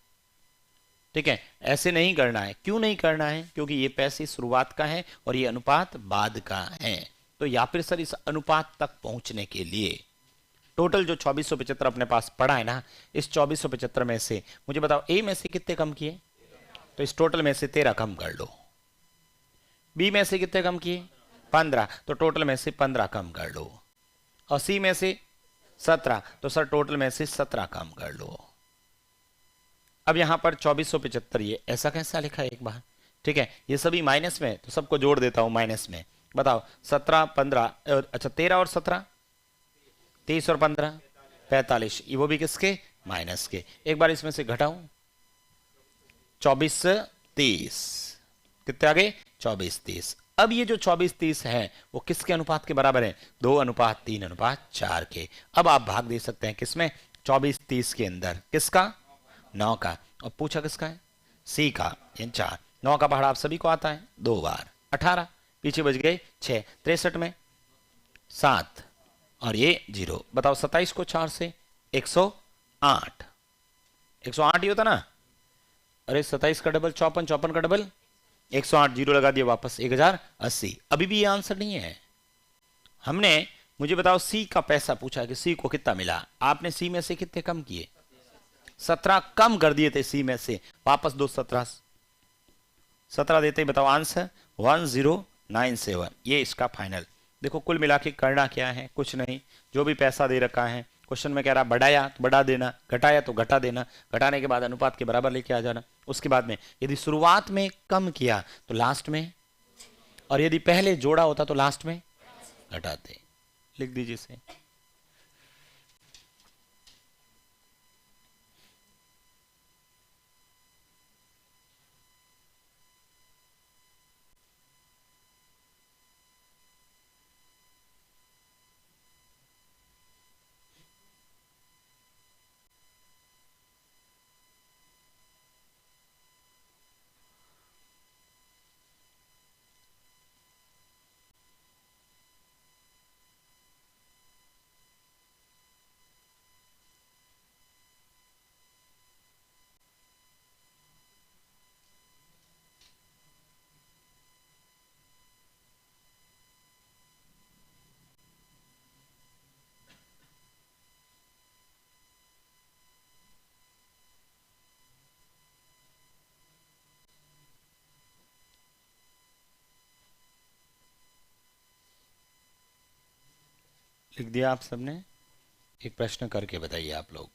ठीक है। ऐसे नहीं करना है। क्यों नहीं करना है? क्योंकि ये पैसे शुरुआत का है और ये अनुपात बाद का है। तो या फिर सर इस अनुपात तक पहुंचने के लिए टोटल जो 2475 अपने पास पड़ा है ना, इस 2475 में से मुझे बताओ ए में से कितने कम किए? तो इस टोटल में से 13 कम कर लो। बी में से कितने कम किए? 15, तो टोटल में से 15 कम कर लो। और सी में से 17, तो सर टोटल में से 17 कम कर लो। अब यहां पर 2475 ये ऐसा कैसा लिखा है एक बार, ठीक है, ये सभी माइनस में, तो सबको जोड़ देता हूं माइनस में। बताओ 17 15, अच्छा 13 और 17 30 और 15 45, ये वो भी किसके? माइनस के। एक बार इसमें से घटाऊं, 24 30, कितने आ गए? 24 30। अब ये जो 24 30 है वो किसके अनुपात के बराबर है? 2:3:4 के। अब आप भाग दे सकते हैं किसमें? 24 30 के अंदर, किसका? 9 का। और पूछा किसका है? सी का, यानी 4। 9 का पहाड़ा आप सभी को आता है, 2 बार 18, पीछे बच गए 6, 63 में 7 और ये 0। बताओ 27 को 4 से 108, 108 ही होता ना? अरे 27 का डबल 54, 54 का डबल 108, 0 लगा दिया वापस 1080। अभी भी ये आंसर नहीं है। हमने, मुझे बताओ सी का पैसा पूछा कि सी को कितना मिला, आपने सी में से कितने कम किए? 17 कम कर दिए थे सी में से, वापस दो 17 देते ही बताओ आंसर 1097। ये इसका फाइनल। देखो कुल मिला के करना क्या है, कुछ नहीं, जो भी पैसा दे रखा है क्वेश्चन में कह रहा बढ़ाया तो बढ़ा देना, घटाया तो घटा देना, घटाने के बाद अनुपात के बराबर लेके आ जाना। उसके बाद में यदि शुरुआत में कम किया तो लास्ट में, और यदि पहले जोड़ा होता तो लास्ट में घटाते। लिख दीजिए इसे। लिख दिया आप सबने? एक प्रश्न करके बताइए आप लोग।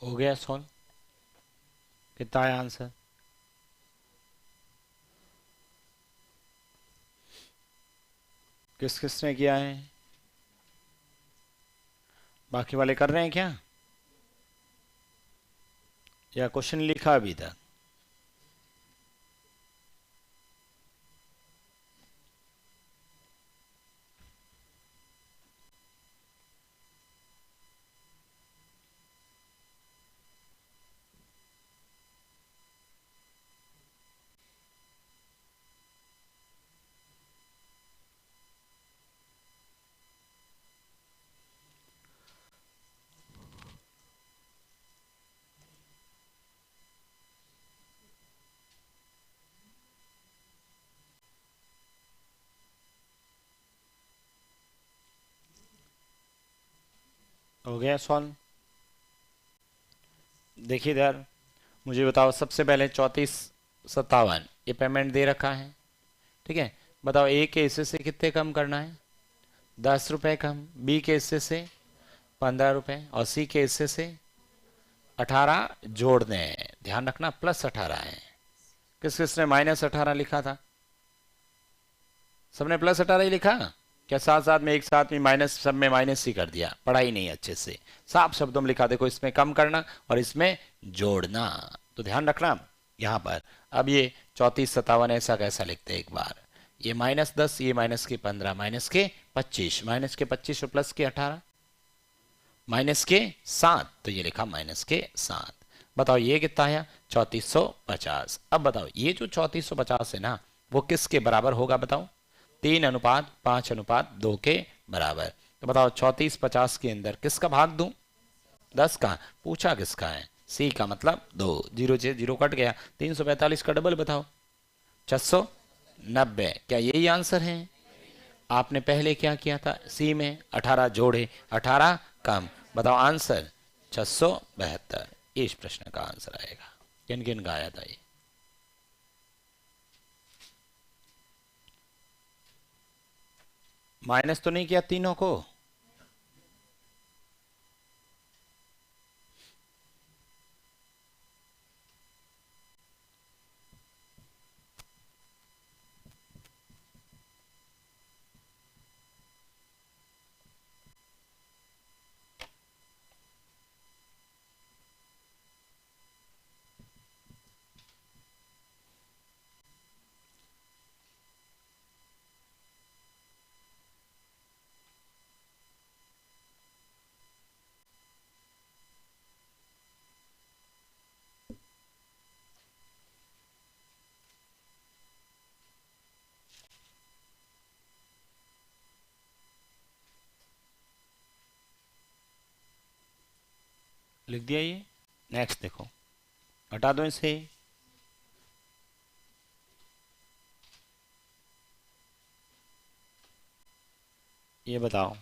हो गया सॉल्व? कितना है आंसर? किस किस ने किया है? बाकी वाले कर रहे हैं क्या, या क्वेश्चन लिखा अभी तक? हो गया सॉल्व? देखिए इधर, मुझे बताओ सबसे पहले 3457 ये पेमेंट दे रखा है, ठीक है। बताओ ए के हिस्से से कितने कम करना है? 10 रुपये कम, बी के हिस्से से 15 रुपये, और सी के हिस्से से 18 जोड़ने हैं। ध्यान रखना +18 है। किस किसने -18 लिखा था? सबने +18 ही लिखा क्या? साथ साथ में एक साथ में माइनस, सब में माइनस ही कर दिया, पढ़ाई नहीं अच्छे से। साफ शब्दों में लिखा, देखो इसमें कम करना और इसमें जोड़ना, तो ध्यान रखना यहाँ पर। अब ये 3457 ऐसा कैसा लिखते हैं एक बार, ये -10, ये -15, -25, -25 और +18, -7, तो ये लिखा -7। बताओ ये कितना है? 3450। अब बताओ ये जो 3450 है ना, वो किसके बराबर होगा बताओ? 3:5:2 के बराबर। तो बताओ 3450 के अंदर किसका भाग दूं? 10 का। पूछा किसका है? सी का मतलब 2, 0 से 0 कट गया। 345 का डबल बताओ। 690। क्या यही आंसर है? आपने पहले क्या किया था? सी में 18 जोड़े, 18 कम। बताओ आंसर 672। इस प्रश्न का आंसर आएगा। किन किन का आया था ये? माइनस तो नहीं किया तीनों को? लिख दिया ये। नेक्स्ट देखो, हटा दो इसे। ये बताओ,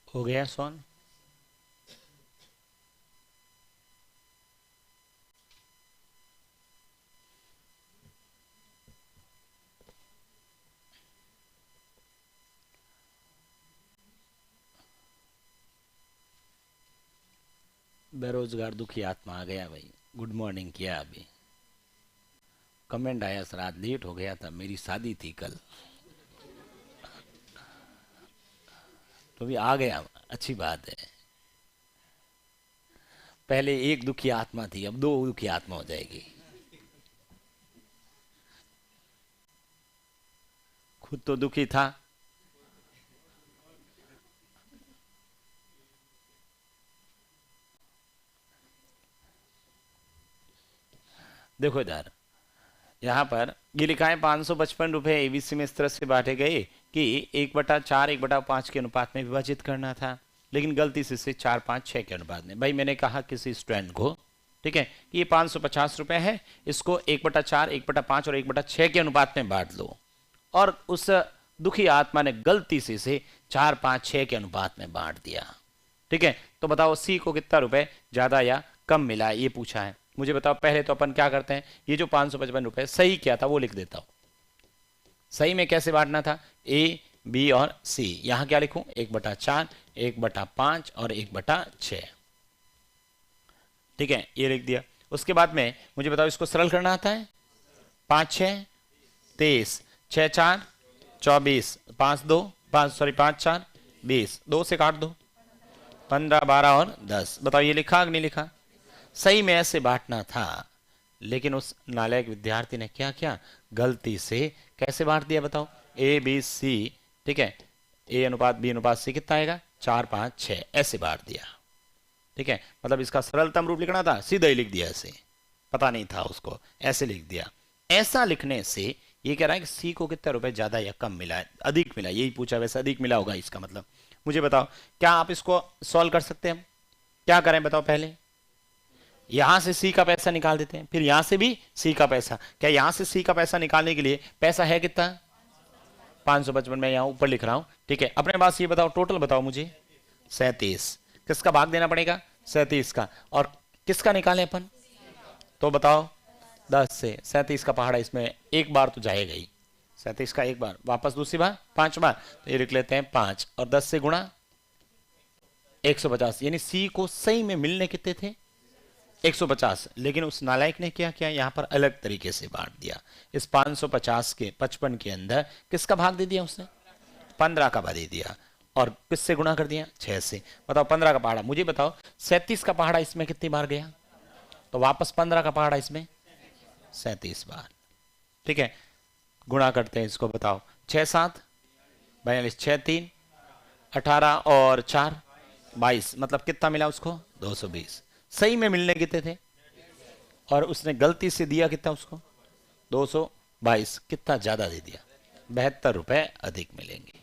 हो गया सोन? बेरोजगार दुखी आत्मा आ गया भाई। गुड मॉर्निंग किया अभी। कमेंट आया सर आज लेट हो गया था, मेरी शादी थी कल। तो भी आ गया, अच्छी बात है। पहले एक दुखी आत्मा थी, अब दो दुखी आत्मा हो जाएगी। खुद तो दुखी था। देखो इधर, यहाँ पर ये लिखा है 555 रुपए एबीसी में इस तरह से बांटे गए कि 1/4 1/5 के अनुपात में विभाजित करना था, लेकिन गलती से 4-5-6 के अनुपात में। भाई मैंने कहा किसी स्टूडेंट को, ठीक है, ये 550 रुपए है, इसको 1/4, 1/5 और 1/6 के अनुपात में बांट लो। और उस दुखी आत्मा ने गलती से इसे 4, 5, 6 के अनुपात में बांट दिया। ठीक है, तो बताओ सी को कितना रुपए ज्यादा या कम मिला, ये पूछा है। मुझे बताओ, पहले तो अपन क्या करते हैं, ये जो 555 रुपए सही क्या था वो लिख देता हूं। सही में कैसे बांटना था, ए, बी और सी। यहां क्या लिखूं, 1/4, 1/5 और 1/6। ठीक है, ये लिख दिया। उसके बाद में मुझे बताओ, इसको सरल करना आता है। 5 6 23, 6 4 24, 5 2 5 4 20, 2 से काट दो, 15 12 और 10। बताओ ये लिखा कि नहीं लिखा। सही में ऐसे बांटना था, लेकिन उस नालायक विद्यार्थी ने क्या किया, गलती से कैसे बांट दिया बताओ, ए बी सी। ठीक है, ए अनुपात बी अनुपात सी कितना आएगा, 4 5 6, ऐसे बांट दिया। ठीक है, मतलब इसका सरलतम रूप लिखना था, सीधा ही लिख दिया, ऐसे पता नहीं था उसको, ऐसे लिख दिया। ऐसा लिखने से ये कह रहा है कि सी को कितना रुपए ज्यादा या कम मिला है, अधिक मिला, यही पूछा। वैसे अधिक मिला होगा इसका मतलब। मुझे बताओ, क्या आप इसको सॉल्व कर सकते हैं। क्या करें बताओ, पहले यहां से सी का पैसा निकाल देते हैं, फिर यहां से भी सी का पैसा। क्या यहां से सी का पैसा निकालने के लिए पैसा है कितना, 555, मैं यहां ऊपर लिख रहा हूं। ठीक है, अपने पास ये बताओ, टोटल बताओ मुझे, 37। किसका भाग देना पड़ेगा, 37 का। और किसका निकालें अपन, तो बताओ 10 से 37 का पहाड़ा, इसमें एक बार तो जाएगा ही, 37 का एक बार, वापस दूसरी बार 5 बार, तो ये लिख लेते हैं 5 और 10 से गुणा 150। यानी सी को सही में मिलने कितने थे, 150। लेकिन उस नालायक ने क्या किया, यहां पर अलग तरीके से बांट दिया। इस 550 के 55 के अंदर किसका भाग दे दिया उसने, 15 का भाग दे दिया। और किससे गुणा कर दिया, 6 से। बताओ 15 का पहाड़ा, मुझे बताओ 37 का पहाड़ा इसमें कितनी बार गया, तो वापस 15 का पहाड़ा इसमें 37 बार। ठीक है, गुणा करते हैं इसको, बताओ 6 7 42, 6 3 18 और 4 22, मतलब कितना मिला उसको, 220। सही में मिलने कितने थे, और उसने गलती से दिया कितना उसको, 222। कितना ज्यादा दे दिया, 72 रुपए अधिक मिलेंगे।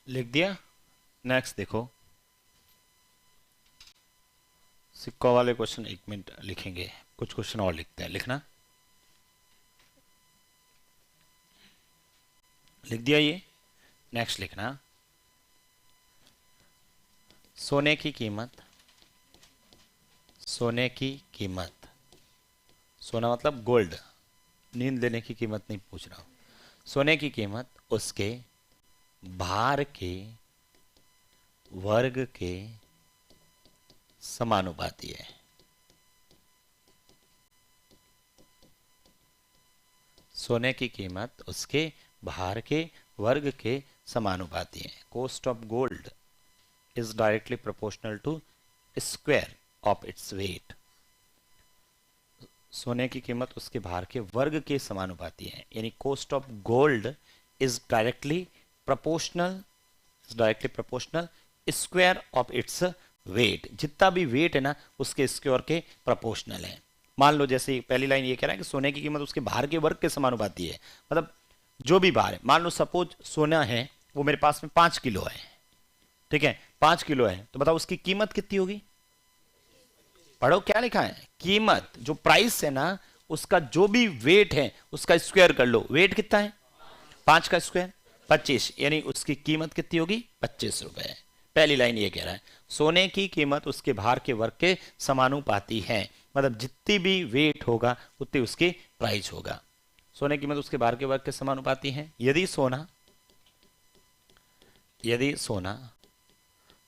लिख दिया। नेक्स्ट देखो, सिक्कों वाले क्वेश्चन 1 मिनट लिखेंगे, कुछ क्वेश्चन और लिखते हैं, लिखना। लिख दिया ये, नेक्स्ट लिखना। सोने की कीमत, सोने की कीमत, सोना मतलब गोल्ड, नींद लेने की कीमत नहीं पूछ रहा हूं। सोने की कीमत उसके भार के वर्ग के समानुपाती है। सोने की कीमत उसके भार के वर्ग के समानुपाती है। Cost of gold is directly proportional to square of its weight. सोने की कीमत उसके भार के वर्ग के समानुपाती है, यानी cost of gold is directly proportional square of its wait. जितना भी वेट है ना उसके स्क्वायर के प्रोपोर्शनल है। मान लो जैसे पहली लाइन ये कह रहा है कि सोने की कीमत उसके भार के वर्ग के समानुपाती है, मतलब जो भी भार है, मान लो सपोज सोना है वो मेरे पास में 5 किलो है। ठीक है, 5 किलो है, तो बताओ उसकी कीमत कितनी होगी। पढ़ो क्या लिखा है, कीमत जो प्राइस है ना उसका जो भी वेट है उसका स्क्वायर कर लो। वेट कितना है? 5 का स्क्वायर 25, यानी उसकी कीमत कितनी होगी? 25 रुपए। पहली लाइन ये कह रहा है सोने की कीमत उसके भार के वर्ग के समानुपाती है, मतलब जितनी भी वेट होगा उतनी उसकी प्राइस होगा। सोने की कीमत उसके भार के वर्ग के समानुपाती है। यदि सोना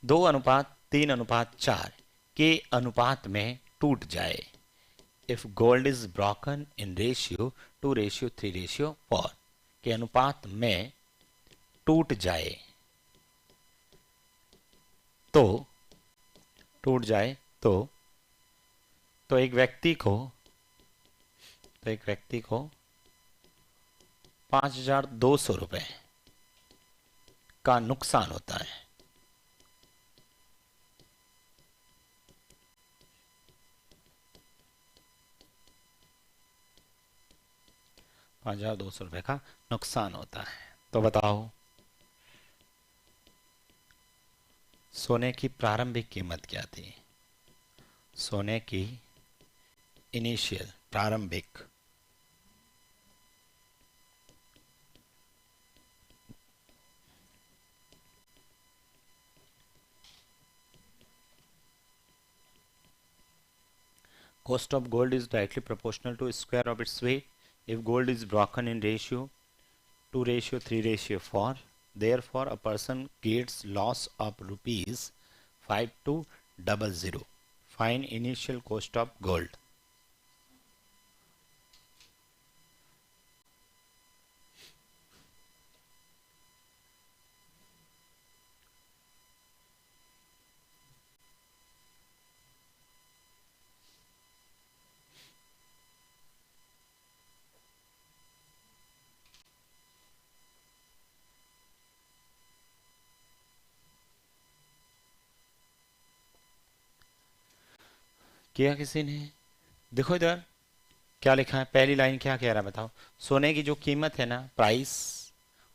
2:3:4 के अनुपात में टूट जाए, if gold is broken in ratio 2:3:4 के अनुपात में टूट जाए तो एक व्यक्ति को 5,200 रुपए का नुकसान होता है। ₹5,200 का नुकसान होता है। तो बताओ सोने की प्रारंभिक कीमत क्या थी? सोने की इनिशियल प्रारंभिक cost of gold is directly proportional to square of its weight if gold is broken in ratio 2:3:4. Therefore, a person gets loss of ₹5200. Find initial cost of gold. किया किसी ने? देखो इधर क्या लिखा है, पहली लाइन क्या कह रहा है बताओ। सोने की जो कीमत है ना, प्राइस,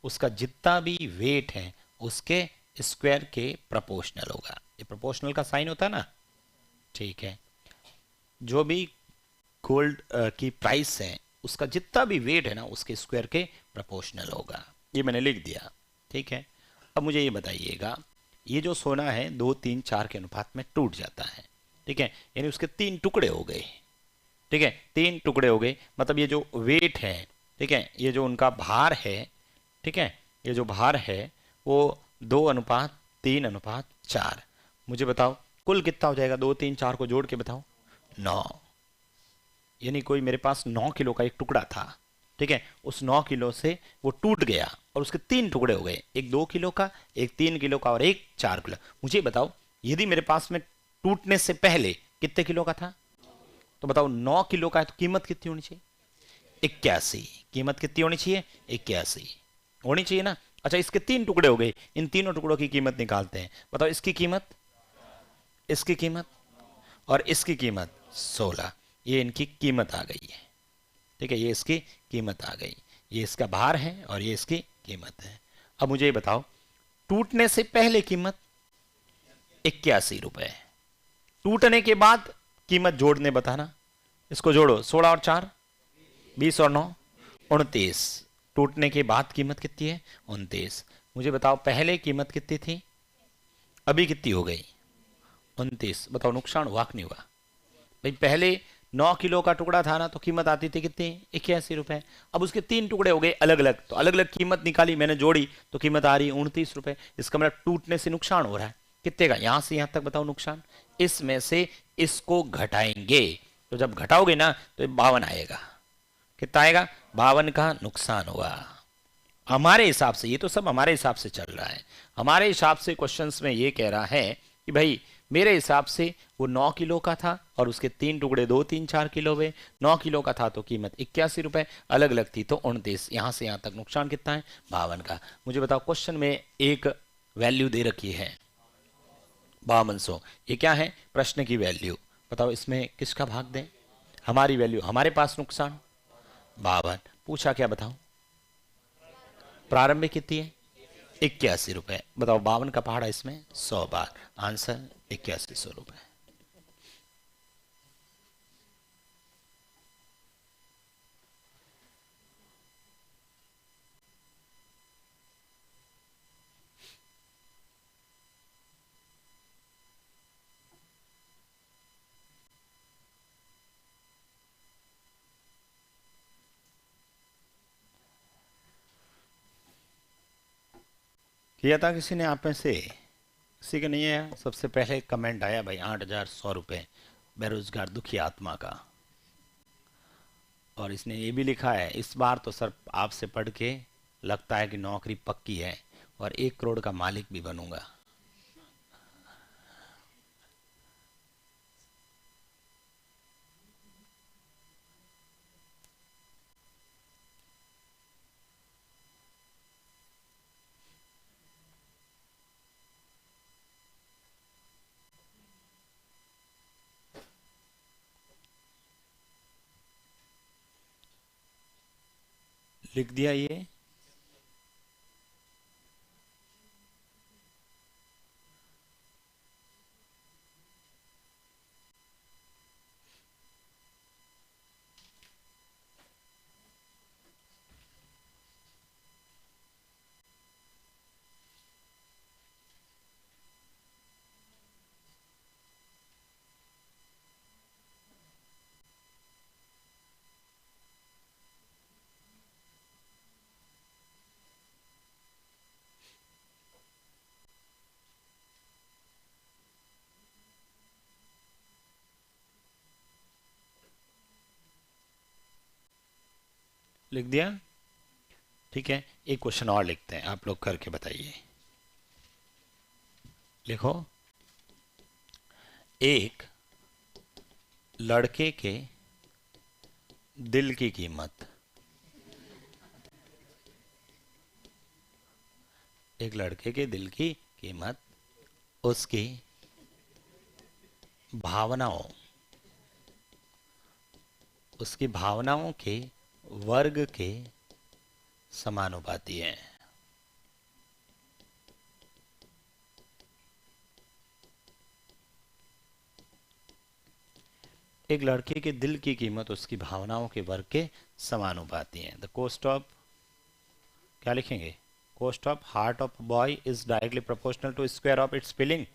उसका जितना भी वेट है उसके स्क्वायर के प्रोपोर्शनल होगा। ये प्रोपोर्शनल का साइन होता है ना, ठीक है। जो भी गोल्ड की प्राइस है उसका जितना भी वेट है ना उसके स्क्वायर के प्रोपोर्शनल होगा। ये मैंने लिख दिया, ठीक है। अब मुझे ये बताइएगा, ये जो सोना है 2:3:4 के अनुपात में टूट जाता है, ठीक है, यानी उसके 3 टुकड़े हो गए, ठीक है, 3 टुकड़े हो गए। मतलब ये जो वेट है, ठीक है, ये जो उनका भार है, ठीक है, ये जो भार है वो 2:3:4। मुझे बताओ कुल कितना हो जाएगा? 2, 3, 4 को जोड़ के बताओ। 9। यानी कोई मेरे पास 9 किलो का एक टुकड़ा था, ठीक है, उस 9 किलो से वो टूट गया और उसके 3 टुकड़े हो गए, एक 2 किलो का, एक 3 किलो का और एक 4 किलो। मुझे बताओ यदि मेरे पास में टूटने से पहले कितने किलो का था? तो बताओ 9 किलो का है तो कीमत कितनी होनी चाहिए? 81। कीमत कितनी होनी चाहिए? 81 होनी चाहिए ना। अच्छा, इसके 3 टुकड़े हो गए, इन तीनों टुकड़ों की कीमत निकालते हैं। बताओ इसकी कीमत, इसकी कीमत और इसकी कीमत 16। ये इनकी कीमत आ गई है, ठीक है, ये इसकी कीमत आ गई। ये इसका भार है और ये इसकी कीमत है। अब मुझे ये बताओ टूटने से पहले कीमत 81 रुपए, टूटने के बाद कीमत जोड़ने बताना। इसको जोड़ो, 16 और 4 20 और 9 29। टूटने के बाद कीमत कितनी है? 29। मुझे बताओ पहले कीमत कितनी थी, अभी कितनी हो गई? 29। बताओ नुकसान हुआ कि नहीं हुआ? भाई पहले 9 किलो का टुकड़ा था ना तो कीमत आती थी कितनी? 81 रुपए। अब उसके 3 टुकड़े हो गए अलग अलग, तो अलग अलग कीमत निकाली मैंने, जोड़ी तो कीमत आ रही है 29 रुपए। इसका मतलब टूटने से नुकसान हो रहा है कितने का? यहां से यहां तक बताओ नुकसान, इसमें से इसको घटाएंगे, तो जब घटाओगे ना तो 52 आएगा। कितना आएगा? 52 का नुकसान हुआ हमारे हिसाब से। ये तो सब हमारे हिसाब से चल रहा है। हमारे हिसाब से क्वेश्चंस में ये कह रहा है कि भाई मेरे हिसाब से वो 9 किलो का था और उसके 3 टुकड़े 2, 3, 4 किलो हुए। 9 किलो का था तो कीमत 81 रुपए, अलग अलग थी तो 29। यहां से यहां तक नुकसान कितना है? 52 का। मुझे बताओ क्वेश्चन में एक वैल्यू दे रखी है 5200, ये क्या है? प्रश्न की वैल्यू। बताओ इसमें किसका भाग दें? हमारी वैल्यू, हमारे पास नुकसान 52। पूछा क्या बताओ? प्रारंभिक कितनी है? 81 रुपए। बताओ 52 का पहाड़ा इसमें 100 बार, आंसर 8100 रुपए। किया था किसी ने आप में से? किसी का नहीं आया? सबसे पहले कमेंट आया भाई 8,100 रुपये बेरोजगार दुखी आत्मा का। और इसने ये भी लिखा है, इस बार तो सर आपसे पढ़ के लगता है कि नौकरी पक्की है और 1 करोड़ का मालिक भी बनूंगा। लिख दिया ये। लिख दिया। ठीक है, एक क्वेश्चन और लिखते हैं, आप लोग करके बताइए। लिखो, एक लड़के के दिल की कीमत, एक लड़के के दिल की कीमत उसकी भावनाओं, उसकी भावनाओं के वर्ग के समानुपाती है। एक लड़के के दिल की कीमत उसकी भावनाओं के वर्ग के समानुपाती है। द कोस्ट ऑफ, क्या लिखेंगे? Cost of heart of boy is directly proportional to square of its feeling.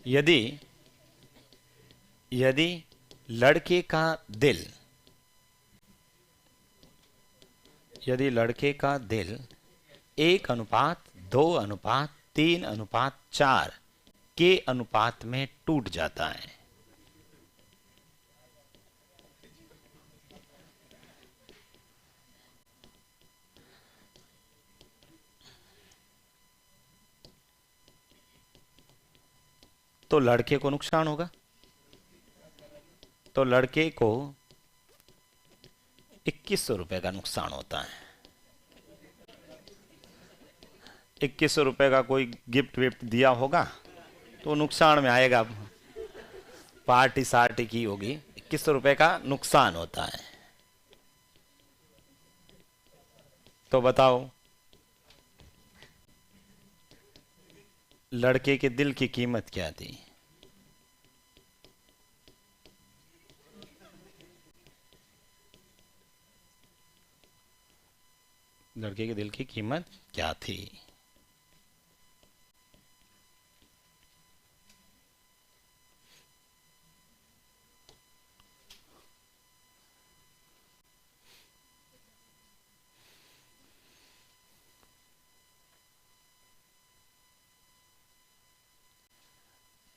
यदि यदि लड़के का दिल, यदि लड़के का दिल 1:2:3:4 के अनुपात में टूट जाता है, तो लड़के को नुकसान होगा। तो लड़के को 2100 रुपये का नुकसान होता है। 2100 रुपये का कोई गिफ्ट विफ्ट दिया होगा तो नुकसान में आएगा, पार्टी सार्टी की होगी, 2100 रुपये का नुकसान होता है। तो बताओ, लड़के के दिल की कीमत क्या थी? लड़के के दिल की कीमत क्या थी?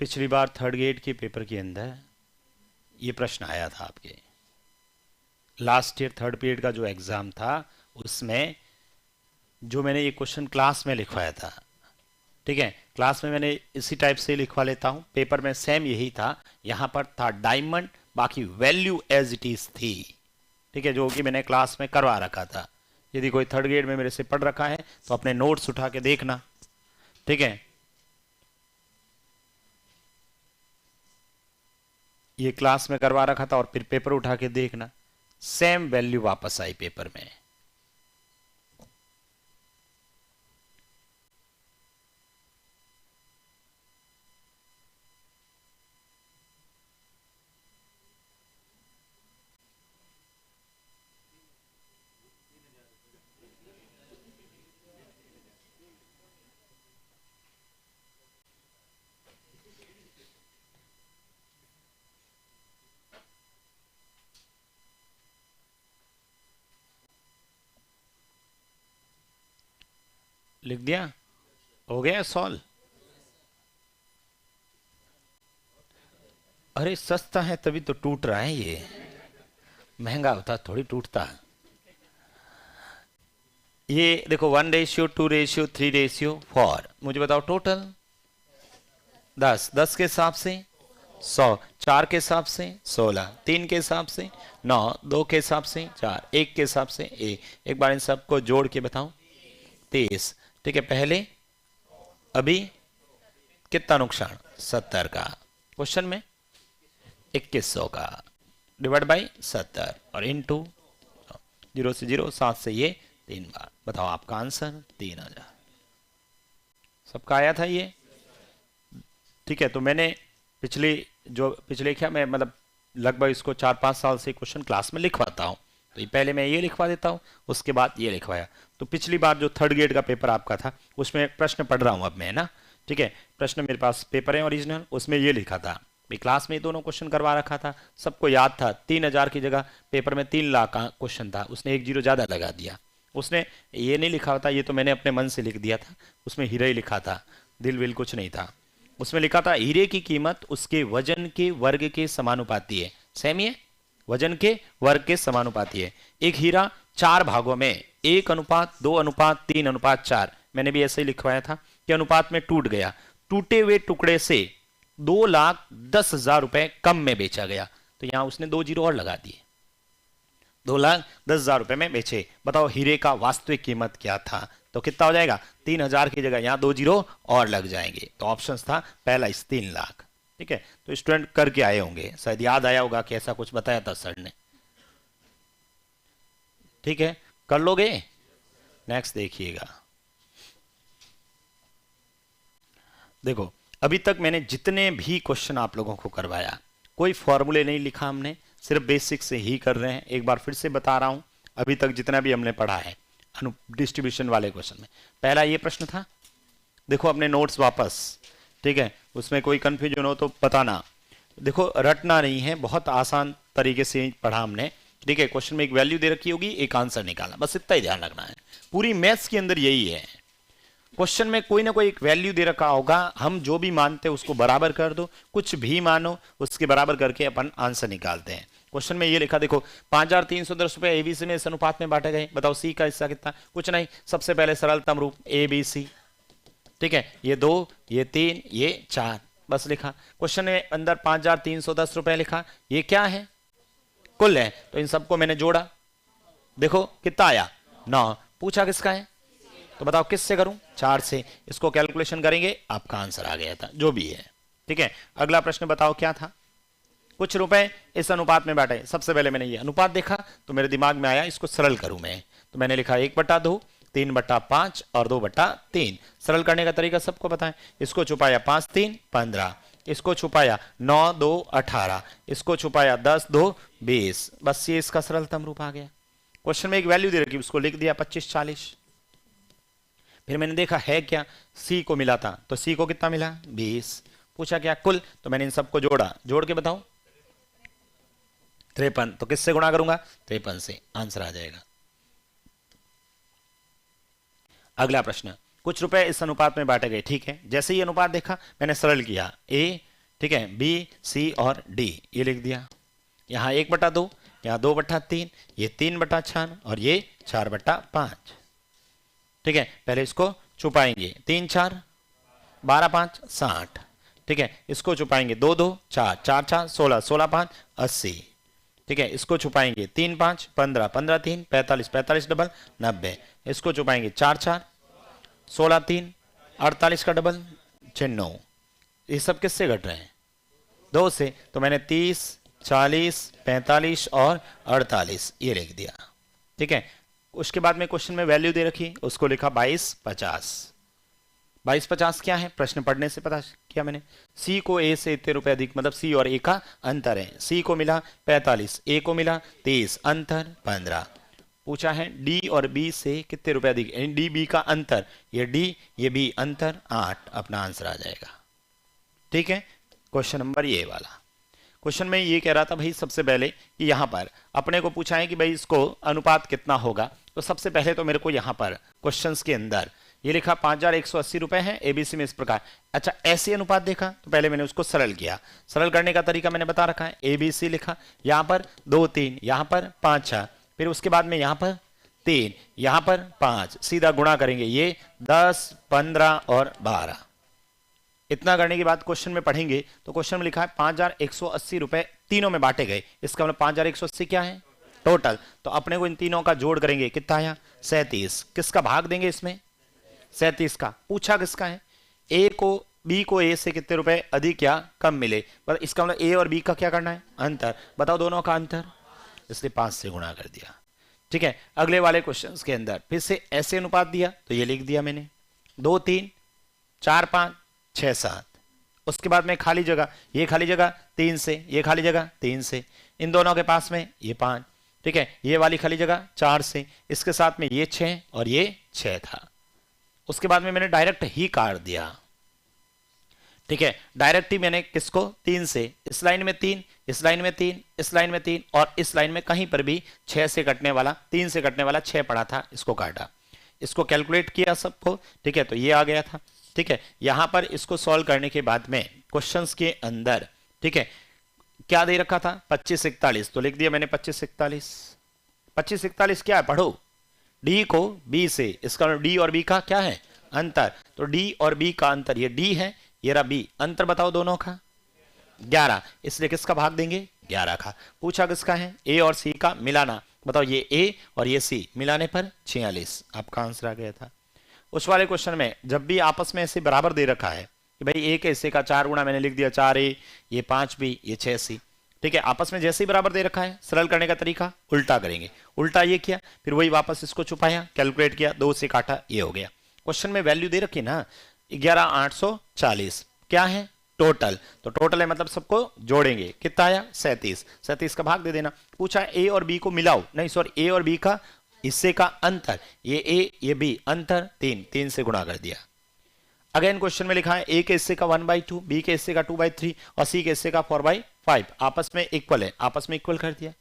पिछली बार थर्ड ग्रेड के पेपर के अंदर ये प्रश्न आया था आपके, लास्ट ईयर थर्ड पीरियड का जो एग्जाम था उसमें जो मैंने ये क्वेश्चन क्लास में लिखवाया था। ठीक है, क्लास में मैंने इसी टाइप से लिखवा लेता हूं, पेपर में सेम यही था। यहां पर था डायमंड, बाकी वैल्यू एज इट इज थी। ठीक है, जो कि मैंने क्लास में करवा रखा था। यदि कोई थर्ड ग्रेड में मेरे से पढ़ रखा है तो अपने नोट्स उठा के देखना। ठीक है, ये क्लास में करवा रखा था और फिर पेपर उठा के देखना, सेम वैल्यू वापस आई पेपर में। लिख दिया? हो गया सॉल्व? अरे सस्ता है तभी तो टूट रहा है ये, महंगा होता थोड़ी टूटता। ये देखो 1:2, 2:3, 3:4, मुझे बताओ टोटल 10, 10 के हिसाब से 100, 4 के हिसाब से 16, 3 के हिसाब से 9, 2 के हिसाब से 4, 1 के हिसाब से एक बार इन सबको जोड़ के बताओ 30। ठीक है, पहले अभी कितना नुकसान? 70 का। क्वेश्चन में 2100 का डिवाइड बाई 70 और इनटू 0 से 0, 7 से ये 3 बार। बताओ आपका आंसर 3000। सबका आया था ये? ठीक है, तो मैंने पिछले क्या मैं मतलब लगभग इसको 4-5 साल से क्वेश्चन क्लास में लिखवाता हूँ। तो पहले मैं ये लिखवा देता हूँ, उसके बाद ये लिखवाया। तो पिछली बार जो 3rd ग्रेड का पेपर आपका था उसमें प्रश्न पढ़ रहा हूँ अब मैं, ना। ठीक है, प्रश्न मेरे पास पेपर है ओरिजिनल, उसमें ये लिखा था भाई, क्लास में दोनों क्वेश्चन करवा रखा था, सबको याद था। 3000 की जगह पेपर में 3 लाख का क्वेश्चन था, उसने 1 जीरो ज़्यादा लगा दिया। उसने ये नहीं लिखा था, ये तो मैंने अपने मन से लिख दिया था, उसमें हीरा ही लिखा था, दिल विल कुछ नहीं था। उसमें लिखा था हीरे की कीमत उसके वजन के वर्ग के समानुपाती है। सेम ही है, वजन के वर्ग के समानुपाती है। एक हीरा 4 भागों में 1:2:3:4, मैंने भी ऐसे ही लिखवाया था कि अनुपात में टूट गया। टूटे हुए टुकड़े से 2,10,000 रुपए कम में बेचा गया। तो यहां उसने 2 जीरो और लगा दिए, 2,10,000 रुपए में बेचे। बताओ हीरे का वास्तविक कीमत क्या था? तो कितना हो जाएगा? 3000 की जगह यहां 2 जीरो और लग जाएंगे। तो ऑप्शन था पहला इस 3 लाख। ठीक है, तो स्टूडेंट करके आए होंगे, शायद याद आया होगा कि ऐसा कुछ बताया था सर ने। ठीक है, कर लोगे? नेक्स्ट देखिएगा। देखो अभी तक मैंने जितने भी क्वेश्चन आप लोगों को करवाया, कोई फॉर्मूले नहीं लिखा हमने, सिर्फ बेसिक से ही कर रहे हैं। एक बार फिर से बता रहा हूं, अभी तक जितना भी हमने पढ़ा है डिस्ट्रीब्यूशन वाले क्वेश्चन में पहला ये प्रश्न था। देखो अपने नोट्स वापस, ठीक है, उसमें कोई कंफ्यूजन हो तो बताना। देखो रटना नहीं है, बहुत आसान तरीके से पढ़ा हमने। ठीक है, क्वेश्चन में एक वैल्यू दे रखी होगी, एक आंसर निकालना, बस इतना ही ध्यान रखना है। पूरी मैथ्स के अंदर यही है, क्वेश्चन में कोई ना कोई एक वैल्यू दे रखा होगा, हम जो भी मानते हैं उसको बराबर कर दो, कुछ भी मानो उसके बराबर करके अपन आंसर निकालते हैं। क्वेश्चन में ये लिखा देखो 5,310 रुपए एबीसी में इस अनुपात में बांटे गए। बताओ सी का हिस्सा कितना? कुछ नहीं, सबसे पहले सरलतम रूप एबीसी। ठीक है, ये 2, ये 3, ये 4, बस लिखा। क्वेश्चन में अंदर 5,310 रुपए लिखा, ये क्या है? कुल है, तो इन सबको मैंने जोड़ा, देखो कितना आया 9। पूछा किसका है, तो बताओ किससे करूं? 4 से। इसको कैलकुलेशन करेंगे, आपका आंसर आ गया था, जो भी है। ठीक है, अगला प्रश्न बताओ क्या था? कुछ रुपए इस अनुपात में बांटे। सबसे पहले मैंने ये अनुपात देखा तो मेरे दिमाग में आया इसको सरल करूं मैं, तो मैंने लिखा 1/2, 3/5 और 2/3। सरल करने का तरीका सबको पता है। इसको छुपाया 5 3 15, इसको छुपाया 9 2 18, इसको छुपाया 10 2 20, बस ये इसका सरलतम रूप आ गया। क्वेश्चन में एक वैल्यू दे रखी, उसको लिख दिया 25 40। फिर मैंने देखा है क्या, सी को मिला था, तो सी को कितना मिला? 20। पूछा क्या कुल, तो मैंने इन सबको जोड़ा, जोड़ के बताओ 53। तो किससे गुणा करूंगा? 53 से, आंसर आ जाएगा। अगला प्रश्न, कुछ रुपए इस अनुपात में बांटे गए। ठीक है, जैसे ही अनुपात देखा मैंने सरल किया, ए, ठीक है, बी सी और डी, ये लिख दिया। यहां 1/2, यहां 2/3, ये 3/4 और ये 4/5। ठीक है, पहले इसको छुपाएंगे, 3 4 12 5 60। ठीक है, इसको छुपाएंगे 2 2 4 4 4 16 16 5 80। ठीक है, इसको छुपाएंगे 3 5 15 15 3 45 45 डबल 90। इसको छुपाएंगे 4 4 16 3 48 का डबल 96। ये सब किससे घट रहे हैं? 2 से। तो मैंने 30 40 45 और 48 ये लिख दिया। ठीक है, उसके बाद में क्वेश्चन में वैल्यू दे रखी, उसको लिखा 22 50। 22 50 क्या है? प्रश्न पढ़ने से पता किया मैंने। सी को ए से इतने रुपए अधिक, मतलब सी और ए का अंतर है। सी को मिला 45, ए को मिला 30, अंतर 15। पूछा है डी और बी से कितने रुपए अधिक, डी बी का अंतर, ये डी ये बी, अंतर 8, अपना आंसर आ जाएगा। ठीक है, क्वेश्चन नंबर ये वाला। क्वेश्चन में ये कह रहा था भाई सबसे पहले कि यहां पर अपने को पूछा है कि भाई इसको अनुपात कितना होगा। तो सबसे पहले तो मेरे को यहां पर क्वेश्चंस के अंदर ये लिखा 5180 रुपए है एबीसी में इस प्रकार। अच्छा ऐसे अनुपात देखा तो पहले मैंने उसको सरल किया, सरल करने का तरीका मैंने बता रखा है। एबीसी लिखा, यहां पर 2 3, यहां पर 5 6, फिर उसके बाद में यहां पर 3, यहां पर 5, सीधा गुणा करेंगे, ये 10 15 और 12। इतना करने के बाद क्वेश्चन में पढ़ेंगे तो क्वेश्चन में लिखा है 5180 रुपए तीनों में बांटे गए। इसका मतलब 5180 क्या है टोटल, तो अपने को इन तीनों का जोड़ करेंगे, कितना आया 37। किसका भाग देंगे इसमें 37 का। पूछा किसका है, ए को बी को ए से कितने रुपए अधिक या कम मिले, पर इसका मतलब ए और बी का क्या करना है अंतर, बताओ दोनों का अंतर, इसलिए 5 से गुणा कर दिया। ठीक है, अगले वाले क्वेश्चन के अंदर फिर से ऐसे अनुपात दिया तो ये लिख दिया मैंने 2 3 4 5 6 7। उसके बाद में खाली जगह, ये खाली जगह 3 से, ये खाली जगह 3 से, इन दोनों के पास में ये 5। ठीक है, ये वाली खाली जगह 4 से, इसके साथ में ये 6 और ये 6 था। उसके बाद में मैंने डायरेक्ट ही काट दिया। ठीक है, डायरेक्ट ही मैंने किसको 3 से, इस लाइन में 3, इस लाइन में 3, इस लाइन में 3 और इस लाइन में कहीं पर भी 6 से कटने वाला, 3 से कटने वाला 6 पड़ा था, इसको काटा, इसको कैलकुलेट किया सबको। ठीक है, तो ये आ गया था। ठीक है, यहां पर इसको सॉल्व करने के बाद में क्वेश्चंस के अंदर, ठीक है, क्या दे रखा था 25 41, तो लिख दिया मैंने 25 41। 25 41 क्या है पढ़ो, डी को बी से, इसका डी और बी का क्या है अंतर, तो डी और बी का अंतर, ये डी है ये रहा बी, अंतर बताओ दोनों का 11, इसलिए किसका भाग देंगे 11 का। पूछा किसका है ए और सी का मिलाना, बताओ ये ए और ये सी मिलाने पर 46, आपका आंसर आ गया था। उस वाले क्वेश्चन में जब भी आपस में ऐसे बराबर दे रखा है कि भाई एक ऐसे का 4 गुणा, मैंने लिख दिया 4a, ये 5b, ये 6c। ठीक है, आपस में जैसे ही बराबर दे रखा है, सरल करने का तरीका उल्टा करेंगे, उल्टा ये किया, फिर वही वापस इसको छुपाया, कैलकुलेट किया, 2 से काटा, ये हो गया। क्वेश्चन में वैल्यू दे रखी ना 11840, क्या है टोटल, तो टोटल है मतलब सबको जोड़ेंगे, कितना आया 37, 37 का भाग दे देना। पूछा ए और बी को मिलाओ, नहीं सॉरी ए और बी का इससे का अंतर, ये ए ये बी, अंतर 3, 3 से गुणा कर दिया। अगेन क्वेश्चन में लिखा है ए के हिस्से का 1/2, बी के हिस्से का 2/3 और सी के हिस्से का 4/5, आपस में इक्वल है, आपस में इक्वल कर दिया।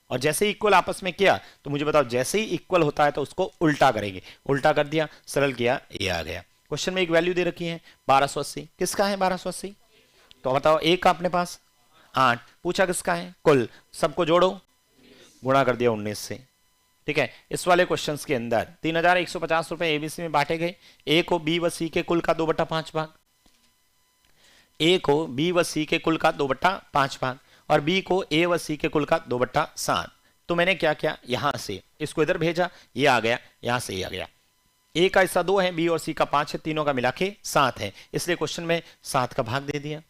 और जैसे ही इक्वल आपस में किया तो मुझे बताओ जैसे ही इक्वल होता है तो उसको उल्टा करेंगे, उल्टा कर दिया, सरल किया, ये आ गया। क्वेश्चन में एक वैल्यू दे रखी है 1280, किसका है 1280, तो बताओ एक का अपने पास 8, पूछा किसका है कुल, सबको जोड़ो, गुणा कर दिया 19 से। ठीक है, इस वाले क्वेश्चंस के अंदर 3150 रुपए एबीसी में बांटे गए। ए को बी व सी के कुल का 2/5 भाग, ए को बी व सी के कुल का 2/5 भाग और बी को ए व सी के कुल का 2/7। तो मैंने क्या किया, यहां से इसको इधर भेजा, ये आ गया, यहां से ये आ गया। ए का हिस्सा 2 है, बी और सी का 5 है, तीनों का मिला के 7 है, इसलिए क्वेश्चन में 7 का भाग दे दिया।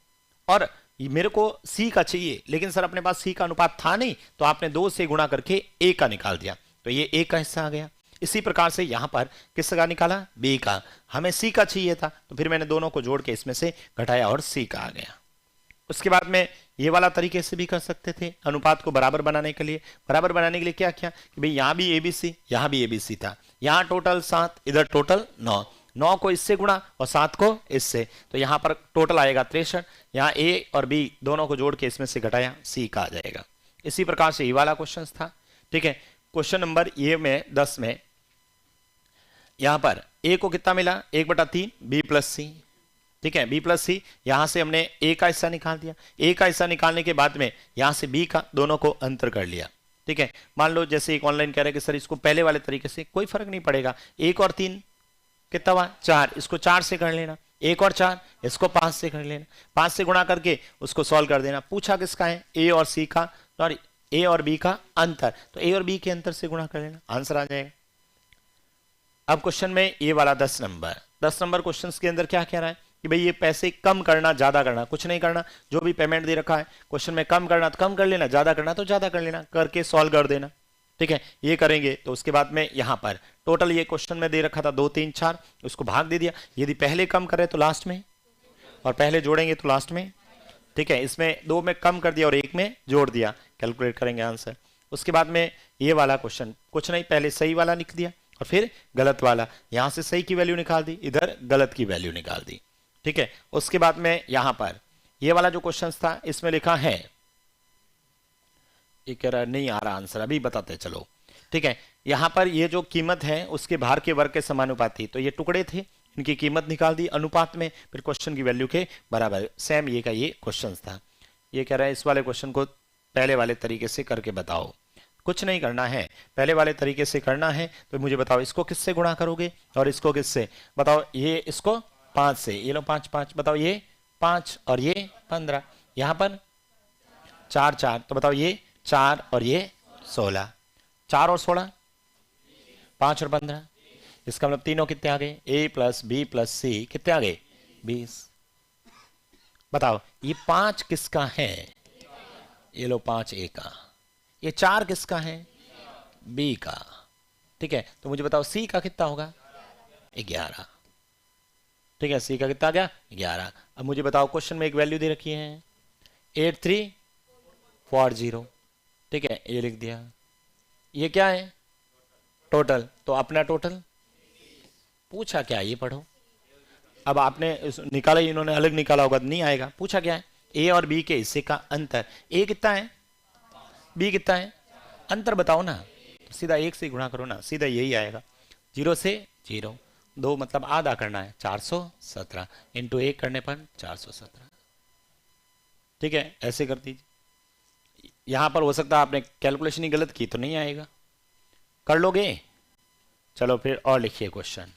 और मेरे को सी का चाहिए, लेकिन सर अपने पास सी का अनुपात था नहीं, तो आपने 2 से गुणा करके ए का निकाल दिया, तो ये ए का हिस्सा आ गया। इसी प्रकार से यहां पर किसका निकाला बी का, हमें सी का चाहिए था, तो फिर मैंने दोनों को जोड़ के इसमें से घटाया और सी का आ गया। उसके बाद में ये वाला तरीके से भी कर सकते थे, अनुपात को बराबर बनाने के लिए। बराबर बनाने के लिए क्या किया कि भाई यहां भी एबीसी, यहां भी एबीसी था, यहां टोटल 7, इधर टोटल 9, 9 को इससे गुणा और 7 को इससे, तो यहां पर टोटल आएगा 63, यहां ए और बी दोनों को जोड़ के इसमें से घटाया, सी का आ जाएगा। इसी प्रकार से ये वाला क्वेश्चन था। ठीक है, क्वेश्चन नंबर ये में 10 में यहां पर ए को कितना मिला 1/3 बी प्लस सी। ठीक है, बी प्लस सी, यहां से हमने ए का हिस्सा निकाल दिया, ए का हिस्सा निकालने के बाद में यहां से बी का, दोनों को अंतर कर लिया। ठीक है, मान लो जैसे एक ऑनलाइन कह रहे हैं कि सर इसको पहले वाले तरीके से, कोई फर्क नहीं पड़ेगा, 1 और 3 कितना हुआ 4, इसको 4 से कर लेना, 1 और 4 इसको 5 से कर लेना, 5 से गुणा करके उसको सॉल्व कर देना। पूछा किसका है ए और सी का, सॉरी ए और बी का अंतर, तो ए और बी के अंतर से गुणा कर लेना, आंसर आ जाएगा। अब क्वेश्चन में ये वाला 10 नंबर क्वेश्चन के अंदर क्या कह रहा है कि भाई ये पैसे कम करना ज्यादा करना, कुछ नहीं करना, जो भी पेमेंट दे रखा है क्वेश्चन में कम करना तो कम कर लेना, ज्यादा करना तो ज्यादा कर लेना, करके सॉल्व कर देना। ठीक है, ये करेंगे तो उसके बाद में यहां पर टोटल ये क्वेश्चन में दे रखा था 2 3 4, उसको भाग दे दिया, यदि पहले कम करे तो लास्ट में, और पहले जोड़ेंगे तो लास्ट में। ठीक है, इसमें 2 में कम कर दिया और 1 में जोड़ दिया, कैलकुलेट करेंगे आंसर। उसके बाद में ये वाला क्वेश्चन कुछ नहीं, पहले सही वाला लिख दिया और फिर गलत वाला, यहां से सही की वैल्यू निकाल दी, इधर गलत की वैल्यू निकाल दी। ठीक है, उसके बाद में यहां पर ये वाला जो क्वेश्चन था इसमें लिखा है, ये कह रहा नहीं आ रहा आंसर, अभी बताते चलो। ठीक है, यहां पर ये जो कीमत है उसके बाहर के वर्ग के समानुपाती, तो ये टुकड़े थे, इनकी कीमत निकाल दी अनुपात में, फिर क्वेश्चन की वैल्यू के बराबर। सेम ये का ये क्वेश्चन था। ये कह रहा है इस वाले क्वेश्चन को पहले वाले तरीके से करके बताओ। कुछ नहीं करना है, पहले वाले तरीके से करना है। तो मुझे बताओ इसको किससे गुणा करोगे और इसको किससे, बताओ। ये इसको 5 से, ये लो 5 5, बताओ ये 5 और ये 15, यहां पर 4 4, तो बताओ ये 4 और ये 16, 4 और 16 5 और 15, इसका मतलब तीनों कितने आ गए, ए प्लस बी प्लस सी कितने आ गए 20। बताओ ये 5 किसका है, ये लो 5 ए का, ये 4 किसका है बी का। ठीक है, तो मुझे बताओ सी का कितना होगा 11। ठीक है, सी का कितना आ गया 11। अब मुझे बताओ क्वेश्चन में एक वैल्यू दे रखी है 8340। ठीक है, ये लिख दिया। ये क्या है टोटल, तो अपना टोटल पूछा क्या, ये पढ़ो। अब आपने निकाला, इन्होंने अलग निकाला होगा तो नहीं आएगा। पूछा क्या है, ए और बी के हिस्से का अंतर। ए कितना है, बी कितना है, अंतर बताओ ना। तो सीधा 1 से गुणा करो ना, सीधा यही आएगा। 0 से 0, 2 मतलब आधा करना है, 417 इंटू 1 करने पर 417। ठीक है, ऐसे कर दीजिए। यहां पर हो सकता है आपने कैलकुलेशन ही गलत की, तो नहीं आएगा। कर लोगे, चलो फिर और लिखिए क्वेश्चन।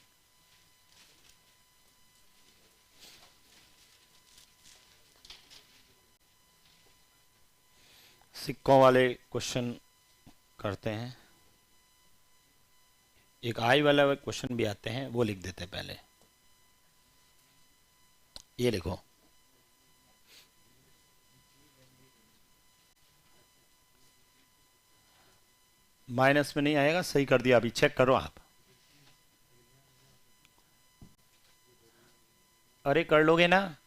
सिक्कों वाले क्वेश्चन करते हैं। एक आई वाला क्वेश्चन भी आते हैं, वो लिख देते हैं पहले। ये लिखो, माइनस में नहीं आएगा, सही कर दिया, अभी चेक करो आप। अरे कर लोगे ना,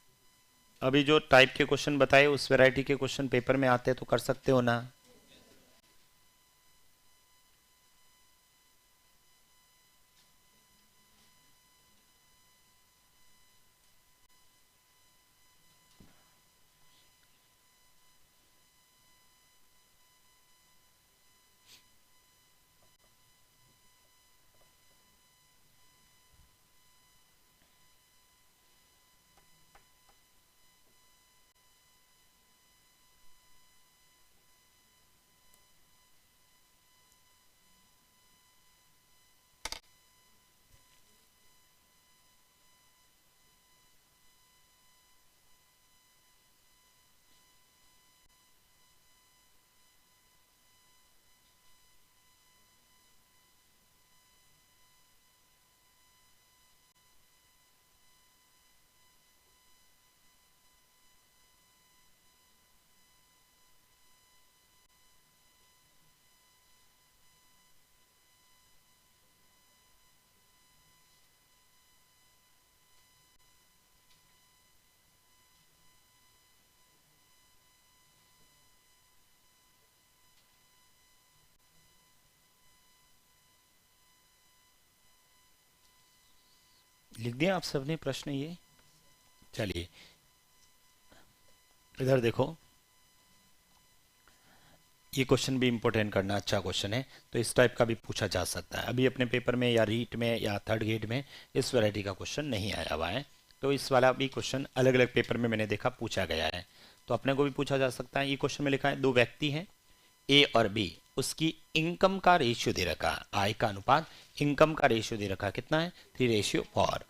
अभी जो टाइप के क्वेश्चन बताए उस वैरायटी के क्वेश्चन पेपर में आते हैं तो कर सकते हो ना। लिख दिया आप सबने प्रश्न ये। चलिए इधर देखो, ये क्वेश्चन भी इंपॉर्टेंट करना, अच्छा क्वेश्चन है, तो इस टाइप का भी पूछा जा सकता है। अभी अपने पेपर में या रीट में या थर्ड ग्रेड में इस वैरायटी का क्वेश्चन नहीं आया हुआ है, तो इस वाला भी क्वेश्चन अलग अलग पेपर में मैंने देखा पूछा गया है, तो अपने को भी पूछा जा सकता है। ये क्वेश्चन में लिखा है 2 व्यक्ति हैं ए और बी, उसकी इनकम का रेशियो दे रखा, आय का अनुपात इनकम का रेशियो दे रखा कितना है 3:4,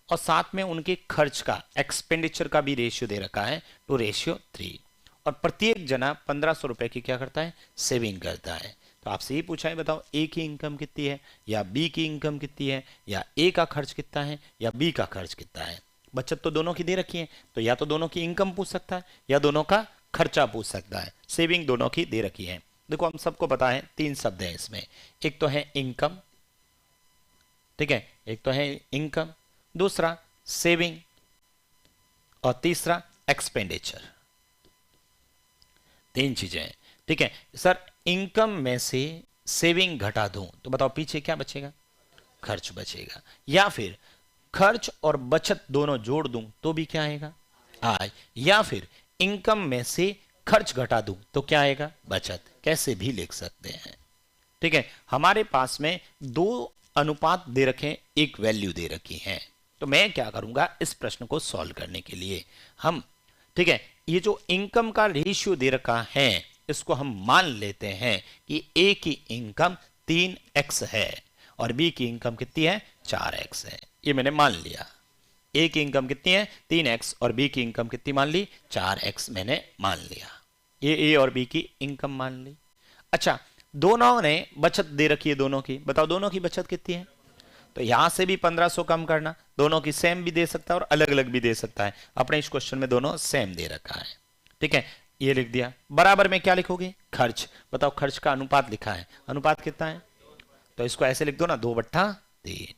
और साथ में उनके खर्च का एक्सपेंडिचर का भी रेशियो दे रखा है 2:3, और प्रत्येक जना 1500 रुपए की क्या करता है सेविंग करता है। तो आपसे ये पूछा है बताओ ए की इनकम कितनी है या बी की इनकम कितनी है, या ए का खर्च कितना है या बी का खर्च कितना है। बचत तो दोनों की दे रखी है, तो या तो दोनों की इनकम पूछ सकता है या दोनों का खर्चा पूछ सकता है। सेविंग दोनों की दे रखी है। देखो हम सबको पता है 3 शब्द है इसमें, एक तो है इनकम, ठीक है, एक तो है इनकम, दूसरा सेविंग, और तीसरा एक्सपेंडिचर। 3 चीजें, ठीक है। सर इनकम में से सेविंग घटा दूं तो बताओ पीछे क्या बचेगा, खर्च बचेगा, या फिर खर्च और बचत दोनों जोड़ दूं तो भी क्या आएगा आय, या फिर इनकम में से खर्च घटा दूं तो क्या आएगा बचत। कैसे भी लिख सकते हैं, ठीक है, हमारे पास में दो अनुपात दे रखे हैं, एक वैल्यू दे रखी है। तो मैं क्या करूंगा, इस प्रश्न को सॉल्व करने के लिए हम, ठीक है, ये जो इनकम का रेशियो दे रखा है इसको हम मान लेते हैं कि ए की इनकम 3x है और बी की इनकम कितनी है, 4x है। ये मैंने मान लिया। ए की इनकम कितनी है, 3x, और बी की इनकम कितनी मान ली, 4x मैंने मान लिया। ये ए और बी की इनकम मान ली। अच्छा, दोनों ने बचत दे रखी है, दोनों की बताओ, दोनों की बचत कितनी है। तो यहां से भी 1500 कम करना, दोनों की सेम भी दे सकता है और अलग अलग भी दे सकता है। अपने इस क्वेश्चन में दोनों सेम दे रखा है, ठीक है, ये लिख दिया। बराबर में क्या लिखोगे, खर्च। बताओ, खर्च का अनुपात लिखा है, अनुपात कितना है, तो इसको ऐसे लिख दो ना, 2/3।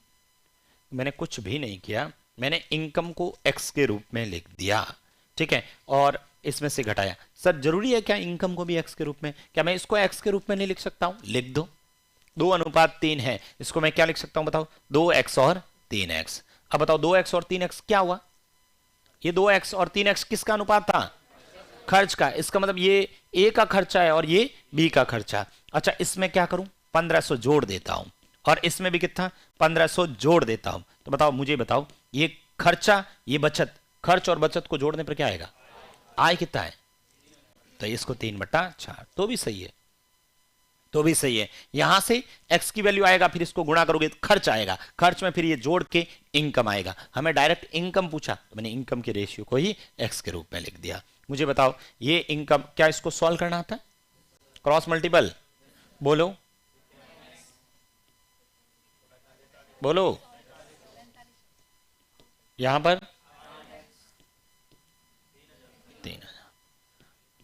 मैंने कुछ भी नहीं किया, मैंने इनकम को एक्स के रूप में लिख दिया, ठीक है, और इसमें से घटाया। सर जरूरी है क्या इनकम को भी एक्स के रूप में, क्या मैं इसको एक्स के रूप में नहीं लिख सकता हूं, लिख दो। 2:3 है, इसको मैं क्या लिख सकता हूं बताओ, 2x और 3x। अब बताओ 2x और 3x क्या हुआ, ये 2x और 3x किसका अनुपात था, खर्च का। इसका मतलब ये ए का खर्चा है और ये बी का खर्चा। अच्छा, इसमें क्या करूं, 1500 जोड़ देता हूं, और इसमें भी कितना, 1500 जोड़ देता हूं। तो बताओ, मुझे बताओ, ये खर्चा ये बचत, खर्च और बचत को जोड़ने पर क्या आएगा, आय कितना है, तो इसको 3/4, तो भी सही है, तो भी सही है। यहां से x की वैल्यू आएगा, फिर इसको गुणा करोगे तो खर्च आएगा, खर्च में फिर ये जोड़ के इनकम आएगा। हमें डायरेक्ट इनकम पूछा तो मैंने इनकम के रेशियो को ही x के रूप में लिख दिया। मुझे बताओ, ये इनकम, क्या इसको सॉल्व करना आता है, क्रॉस मल्टीपल, बोलो बोलो, यहां पर 3।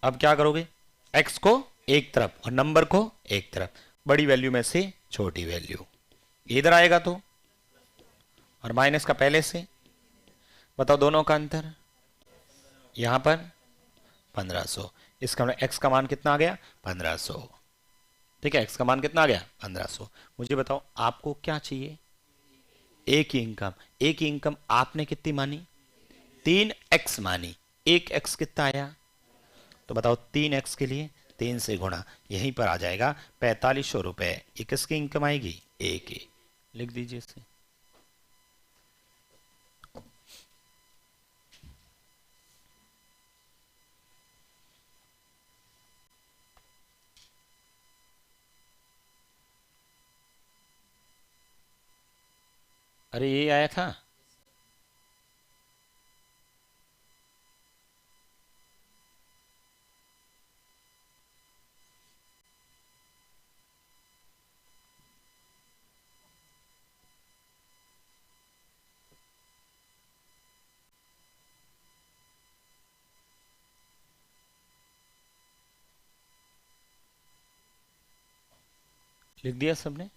अब क्या करोगे, x को एक तरफ और नंबर को एक तरफ, बड़ी वैल्यू में से छोटी वैल्यू इधर आएगा तो, और माइनस का पहले से। बताओ दोनों का अंतर, यहां पर 1500, इसका मतलब x का मान कितना आ गया, 1500, ठीक है, x का मान कितना आ गया, 1500। मुझे बताओ आपको क्या चाहिए, ए की इनकम, ए की इनकम आपने कितनी मानी, 3x मानी, एक x कितना आया, तो बताओ 3x के लिए 3 से गुणा, यहीं पर आ जाएगा 4500 रुपए। ये किसकी इनकम आएगी, ए की, लिख दीजिए इसे। अरे ये आया था, लिख दिया सबने।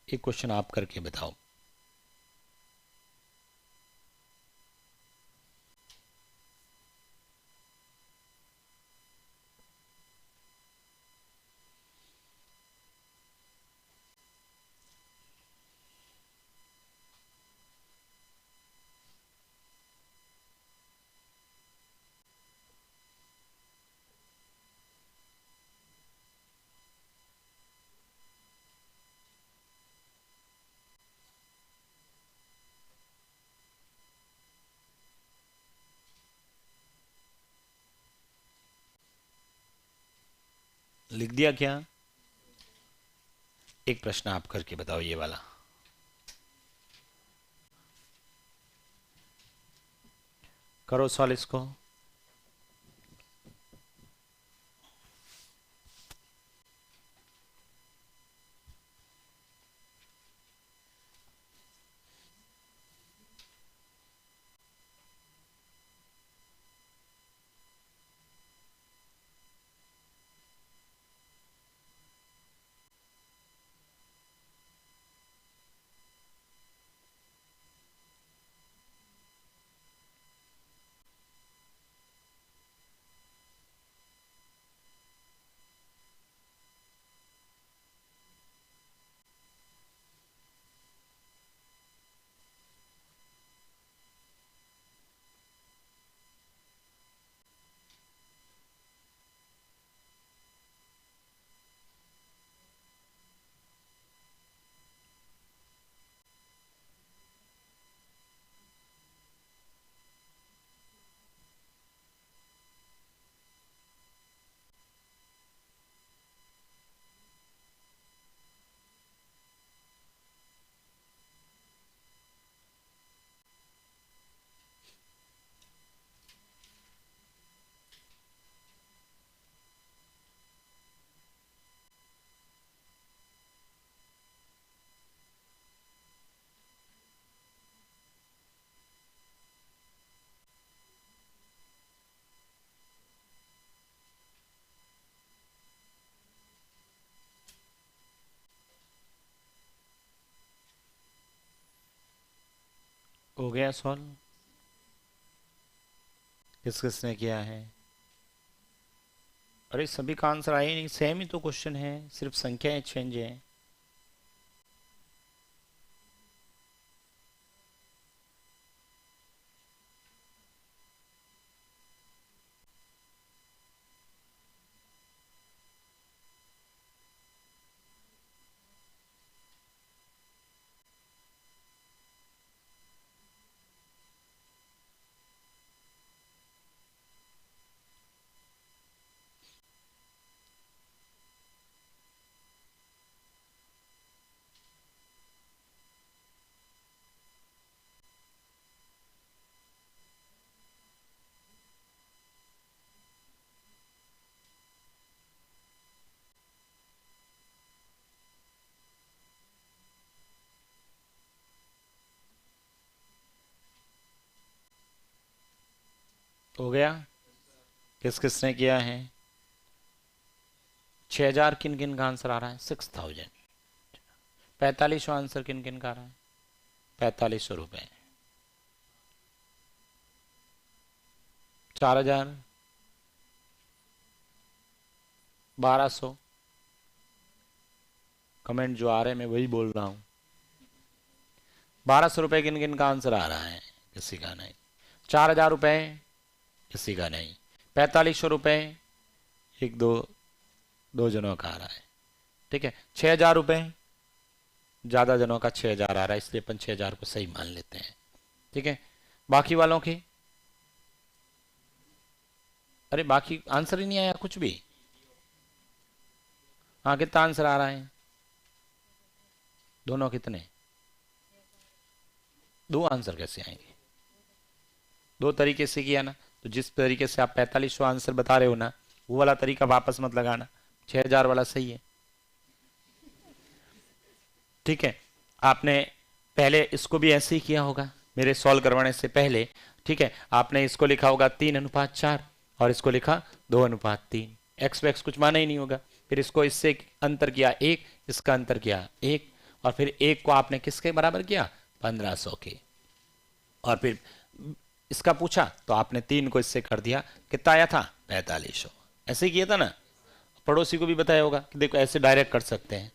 एक क्वेश्चन आप करके बताओ, लिख दिया क्या, एक प्रश्न आप करके बताओ, ये वाला करो सॉल्व इसको। हो गया सॉल्व? किस किसने किया है? अरे सभी का आंसर आया ही नहीं, सेम ही तो क्वेश्चन है, सिर्फ संख्याएं चेंज है। हो गया? किस किसने किया है? 6,000 किन किन का आंसर आ रहा है? 6,000। 4500 आंसर किन किन का आ रहा है? 4500 रुपये। 4,000, 1,200। कमेंट जो आ रहे हैं मैं वही बोल रहा हूँ। 1,200 रुपये किन किन का आंसर आ रहा है? किसी का नहीं। 4,000 रुपये किसी का नहीं। 4,500 रुपये एक दो दो जनों का आ रहा है। ठीक है, 6,000 रुपये ज्यादा जनों का 6,000 आ रहा है, इसलिए अपन 6,000 को सही मान लेते हैं। ठीक है, बाकी वालों की? अरे बाकी आंसर ही नहीं आया कुछ भी। हाँ, कितना आंसर आ रहा है? दोनों कितने? दो आंसर कैसे आएंगे? दो तरीके से किया ना, तो जिस तरीके से आप 4,500 आंसर बता रहे हो ना, वो वाला तरीका वापस मत लगाना। 6,000 वाला सही है। ठीक है, आपने पहले इसको भी ऐसे ही किया होगा मेरे सॉल्व करवाने से पहले। ठीक है, आपने इसको लिखा होगा 3:4 और इसको लिखा 2:3। एक्स वैक्स कुछ माना ही नहीं होगा। फिर इसको इससे अंतर किया 1, इसका अंतर किया 1, और फिर 1 को आपने किसके बराबर किया? 1,500 के। और फिर इसका पूछा तो आपने 3 को इससे कर दिया, कितना आया था? 4,500। ऐसे ही किया था ना। पड़ोसी को भी बताया होगा कि देखो ऐसे डायरेक्ट कर सकते हैं।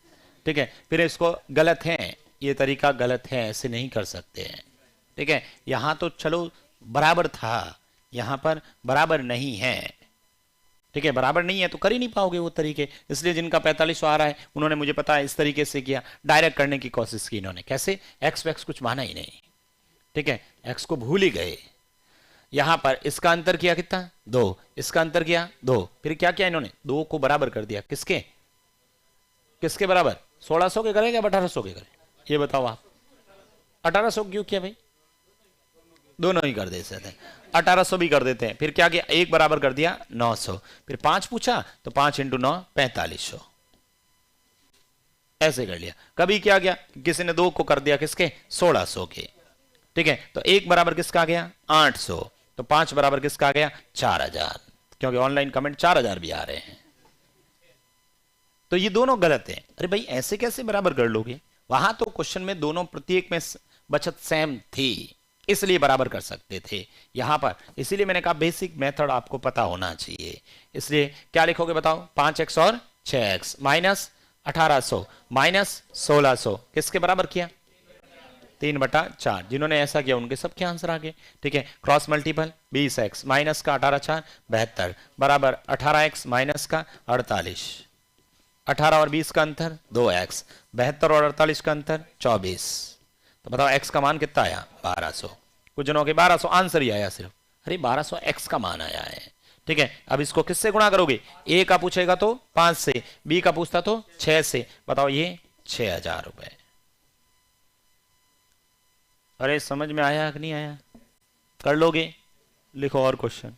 ठीक है, फिर इसको गलत है, ये तरीका गलत है, ऐसे नहीं कर सकते हैं। ठीक है, यहां तो चलो बराबर था, यहां पर बराबर नहीं है। ठीक है, बराबर नहीं है तो कर ही नहीं पाओगे वो तरीके, इसलिए जिनका 4,500 आ रहा है उन्होंने, मुझे पता है, इस तरीके से किया, डायरेक्ट करने की कोशिश की इन्होंने। कैसे? एक्स वैक्स कुछ माना ही नहीं। ठीक है, एक्स को भूल ही गए। यहां पर इसका अंतर किया कितना? 2, इसका अंतर किया 2, फिर क्या किया इन्होंने? 2 को बराबर कर दिया, किसके किसके बराबर? 1,600 के करें या 1,800 के करें? ये बताओ आप। 1,800 क्यों किया भाई? दोनों ही कर देते थे। 1,800 भी कर देते हैं। फिर क्या किया? एक बराबर कर दिया 900। फिर 5 पूछा तो 5 × 9 4500। ऐसे कर लिया। कभी क्या गया, किसी ने 2 को कर दिया किसके? 1,600 के। ठीक है, तो एक बराबर किसका आ गया? 800। तो 5 बराबर किसका आ गया? 4,000। क्योंकि ऑनलाइन कमेंट 4,000 भी आ रहे हैं। तो ये दोनों गलत है। अरे भाई ऐसे कैसे बराबर कर लोगे? वहां तो क्वेश्चन में दोनों प्रत्येक में बचत सेम थी, इसलिए बराबर कर सकते थे। यहां पर इसीलिए मैंने कहा बेसिक मेथड आपको पता होना चाहिए। इसलिए क्या लिखोगे बताओ? 5x और 6x माइनस 1,800 माइनस 1,600 किसके बराबर किया? 3/4। जिन्होंने ऐसा किया उनके सबके आंसर आ गए। ठीक है, क्रॉस मल्टीपल 20x माइनस का 18×4 72 बराबर 18x माइनस का 48। 18 और 20 का अंतर 2x, 72 और 48 का अंतर 24। तो बताओ x का मान कितना आया? 1,200। कुछ जनों के 1,200 आंसर ही आया सिर्फ। अरे 1,200 x का मान आया है। ठीक है, अब इसको किससे गुणा करोगे? a का पूछेगा तो 5 से, b का पूछता तो 6 से। बताओ ये 6,000 रुपए। अरे समझ में आया कि नहीं आया? कर लोगे? लिखो और क्वेश्चन।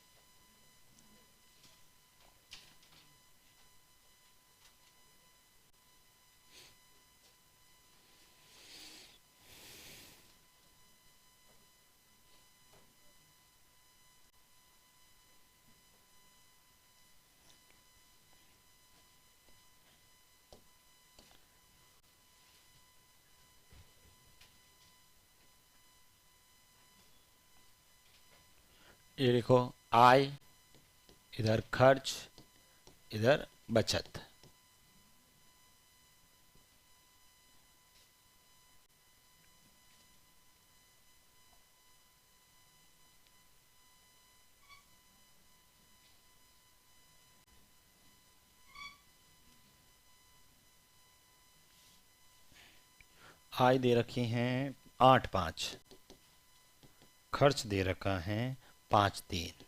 ये लिखो आय, इधर खर्च, इधर बचत। आय दे रखी हैं 8,500, खर्च दे रखा है 5,300,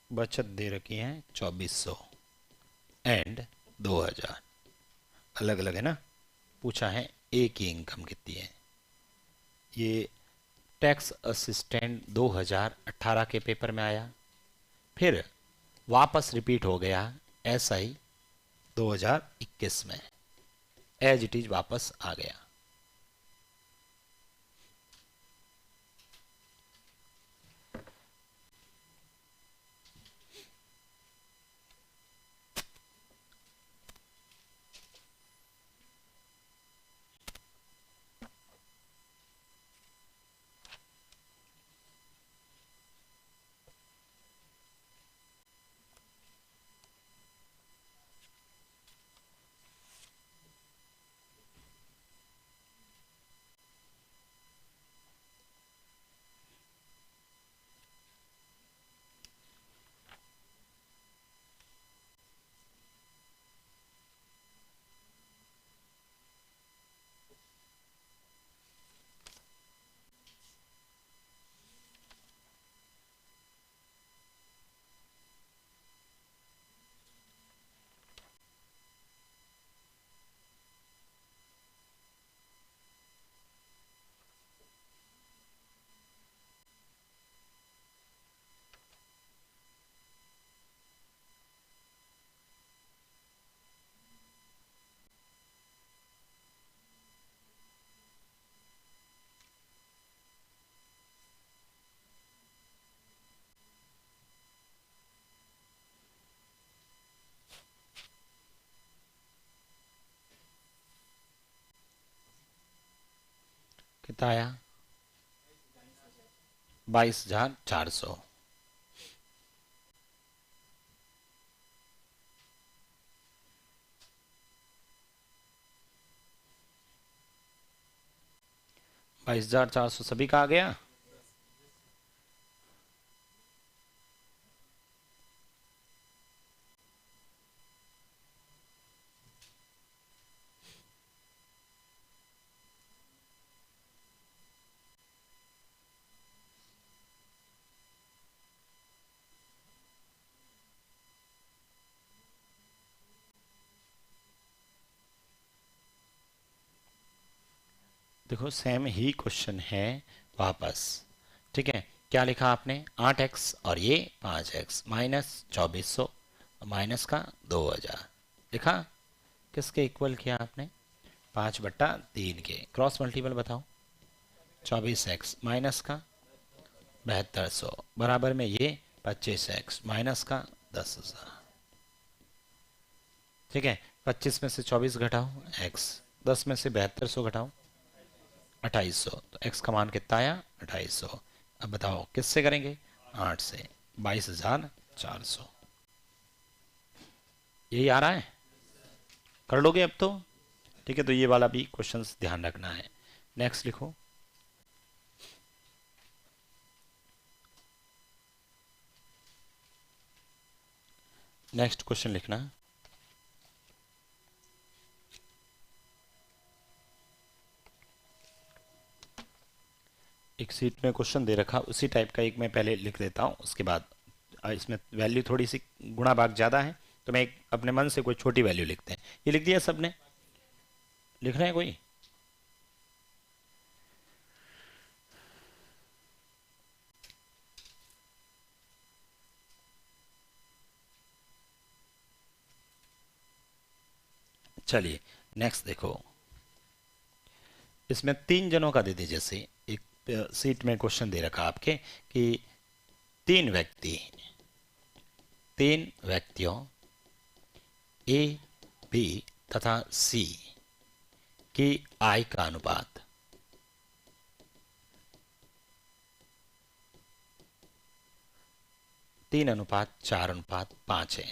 बचत दे रखी है 2,400 एंड 2,000। अलग अलग है ना। पूछा है ए की इनकम कितनी है। ये टैक्स असिस्टेंट 2018 के पेपर में आया, फिर वापस रिपीट हो गया एसआई 2021 में, एज इट इज वापस आ गया। कितना आया? 22,400। $22,400 सभी का आ गया। देखो सेम ही क्वेश्चन है वापस। ठीक है, क्या लिखा आपने? 8x और ये 5x माइनस 2,400 माइनस का 2,000 लिखा। किसके इक्वल किया आपने? 5/3 के क्रॉस मल्टीपल बताओ। 24x माइनस का 7,200 बराबर में ये 25x माइनस का 10,000। ठीक है, 25 में से 24 घटाओ x, 10 में से 7,200 घटाओ 2,800, तो x का मान कितना आया? 2,800। अब बताओ किससे करेंगे? 8 से। 22,400 यही आ रहा है। कर लोगे अब तो? ठीक है, तो ये वाला भी क्वेश्चंस ध्यान रखना है। नेक्स्ट लिखो। नेक्स्ट क्वेश्चन लिखना। एक सीट में क्वेश्चन दे रखा, उसी टाइप का एक मैं पहले लिख देता हूँ, उसके बाद इसमें वैल्यू थोड़ी सी गुणा भाग ज़्यादा है, तो मैं एक अपने मन से कोई छोटी वैल्यू लिखते हैं। ये लिख दिया सबने? लिख रहे हैं कोई? चलिए नेक्स्ट देखो। इसमें 3 जनों का दे दीजिए। जैसे एक सीट में क्वेश्चन दे रखा आपके कि तीन व्यक्ति, 3 व्यक्तियों ए, बी तथा सी की आय का अनुपात 3:4:5 है।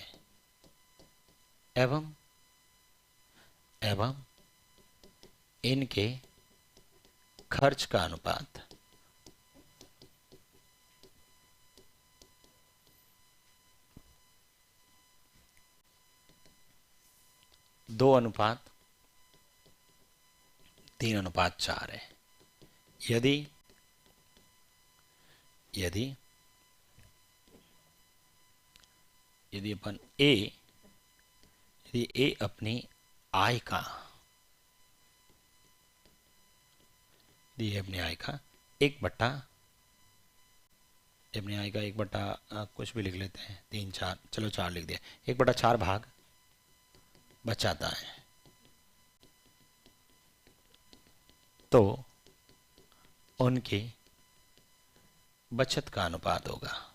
एवं एवं इनके खर्च का अनुपात 2:3:4 है। यदि यदि यदि अपन यदि ए अपनी आय का एक बट्टा अपनी आय का 1/, कुछ भी लिख लेते हैं, 3-4, चलो 4 लिख दिया, 1/4 भाग बचाता है, तो उनकी बचत का अनुपात होगा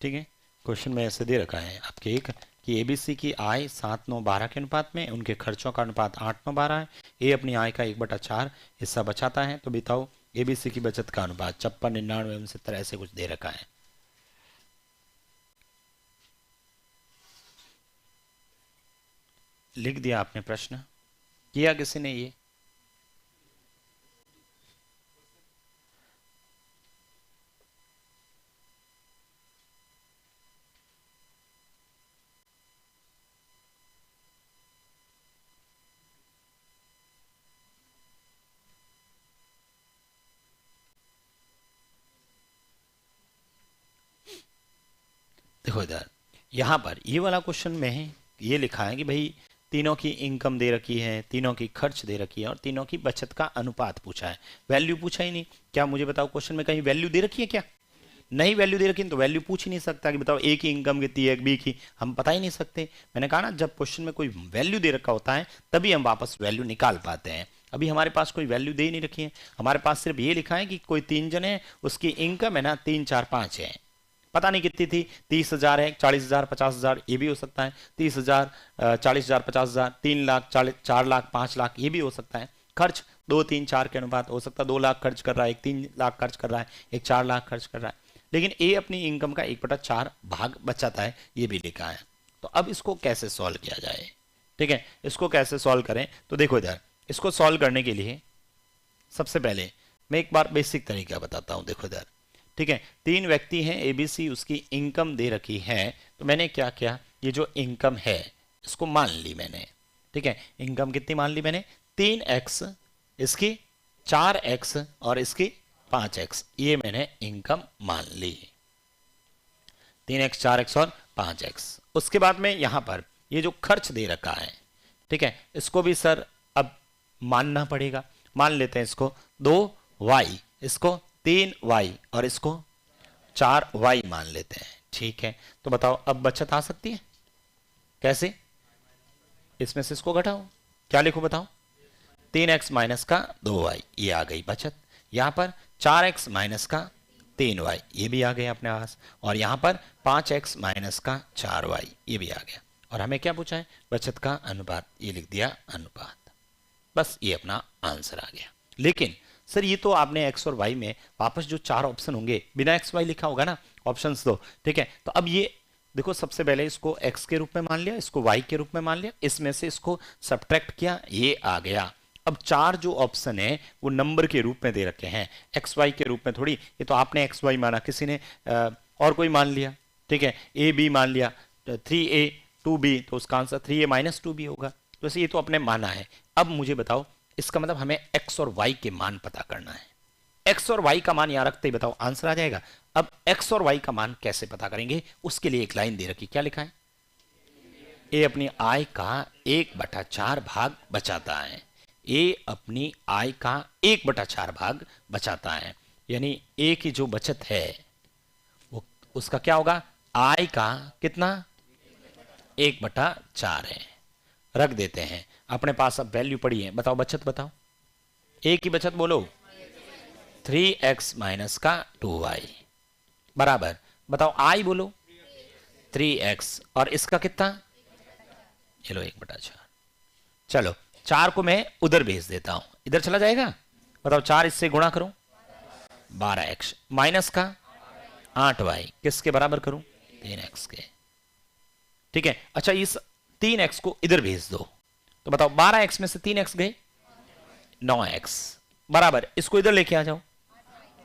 ठीक है। क्वेश्चन में ऐसे दे रखा है आपके एक कि एबीसी की आय 7-9-12 के अनुपात में, उनके खर्चों का अनुपात 8-9-12 है। ए अपनी आय का 1/4 हिस्सा बचाता है, तो बताओ एबीसी की बचत का अनुपात 56-99-69 ऐसे कुछ दे रखा है। लिख दिया आपने प्रश्न, किया किसी ने ये? देखो इधर, यहां पर ये वाला क्वेश्चन में ये लिखा है कि भाई तीनों की इनकम दे रखी है, तीनों की खर्च दे रखी है और तीनों की बचत का अनुपात पूछा है, वैल्यू पूछा ही नहीं। क्या मुझे बताओ क्वेश्चन में कहीं वैल्यू दे रखी है क्या? नहीं वैल्यू दे रखी तो वैल्यू पूछ ही नहीं सकता कि बताओ ए की इनकम कितनी है, बी की, हम पता ही नहीं सकते। मैंने कहा ना, जब क्वेश्चन में कोई वैल्यू दे रखा होता है तभी हम वापस वैल्यू निकाल पाते हैं। अभी हमारे पास कोई वैल्यू दे ही नहीं रखी है, हमारे पास सिर्फ ये लिखा है कि कोई 3 जन है, उसकी इनकम है ना 3-4-5 है, पता नहीं कितनी थी, 30,000 है, 40,000, 50,000, ये भी हो सकता है, 30,000, 40,000, 50,000, 3 लाख, 4 लाख, 5 लाख, ये भी हो सकता है। खर्च 2-3-4 के अनुपात हो सकता है, 2 लाख खर्च कर रहा है, एक 3 लाख खर्च कर रहा है, एक 4 लाख खर्च कर रहा है, लेकिन ए अपनी इनकम का 1/4 भाग बचाता है, ये भी लिखा है। तो अब इसको कैसे सॉल्व किया जाए? ठीक है, इसको कैसे सॉल्व करें? तो देखो इधर, इसको सॉल्व करने के लिए सबसे पहले मैं एक बार बेसिक तरीका बताता हूं। देखो इधर, ठीक है, 3 व्यक्ति हैं, एबीसी, उसकी इनकम दे रखी है, तो मैंने क्या किया, ये जो इनकम है इसको मान ली मैंने। ठीक है, इनकम कितनी मान ली मैंने? 3x, इसकी 4x और इसकी 5x, ये मैंने इनकम मान ली, 3x, 4x और 5x। उसके बाद में यहां पर ये जो खर्च दे रखा है, ठीक है, इसको भी सर अब मानना पड़ेगा। मान लेते हैं इसको 2y, इसको 3y और इसको 4y मान लेते हैं। ठीक है, तो बताओ अब बचत आ सकती है कैसे? इसमें से इसको घटाओ, क्या लिखो बताओ? 3x माइनस का 2y, ये आ गई बचत। यहां पर 4x माइनस का 3y, ये भी आ गया अपने पास, और यहां पर 5x माइनस का 4y, ये भी आ गया। और हमें क्या पूछा है? बचत का अनुपात, ये लिख दिया अनुपात, बस ये अपना आंसर आ गया। लेकिन सर ये तो आपने एक्स और वाई में वापस जो 4 ऑप्शन होंगे बिना एक्स वाई लिखा होगा ना ऑप्शंस दो, ठीक है, तो अब ये देखो, सबसे पहले इसको x के रूप में मान लिया, इसको y के रूप में मान लिया, इसमें से इसको सब्ट्रैक्ट किया, ये आ गया। अब 4 जो ऑप्शन है वो नंबर के रूप में दे रखे हैं, एक्स वाई के रूप में थोड़ी। ये तो आपने एक्स वाई माना, किसी ने और कोई मान लिया, ठीक है, ए बी मान लिया, 3a 2b, तो उसका आंसर 3a माइनस 2b होगा। तो ऐसे ये तो आपने माना है। अब मुझे बताओ, इसका मतलब हमें x और y के मान पता करना है। x और y का मान यहां रखते ही बताओ आंसर आ जाएगा। अब x और y का मान कैसे पता करेंगे? उसके लिए एक लाइन दे रखी, क्या लिखा है? ए अपनी आय का 1/4 भाग बचाता है, ए अपनी आय का 1/4 भाग बचाता है, यानी ए की जो बचत है वो उसका क्या होगा? आय का कितना? 1/4 है। रख देते हैं अपने पास। अब वैल्यू पड़ी है, बताओ बचत बताओ, ए की बचत बोलो, 3x माइनस का 2y बराबर, बताओ आई बोलो 3x, और इसका कितना? चलो 1/4, चलो 4 को मैं उधर भेज देता हूं, इधर चला जाएगा। बताओ 4 इससे गुणा करूं, 12x माइनस का 8y किसके बराबर करूं, 3x के। ठीक है, अच्छा इस 3x को इधर भेज दो, तो बताओ 12x में से 3x गए, 9x बराबर इसको इधर लेके आ जाओ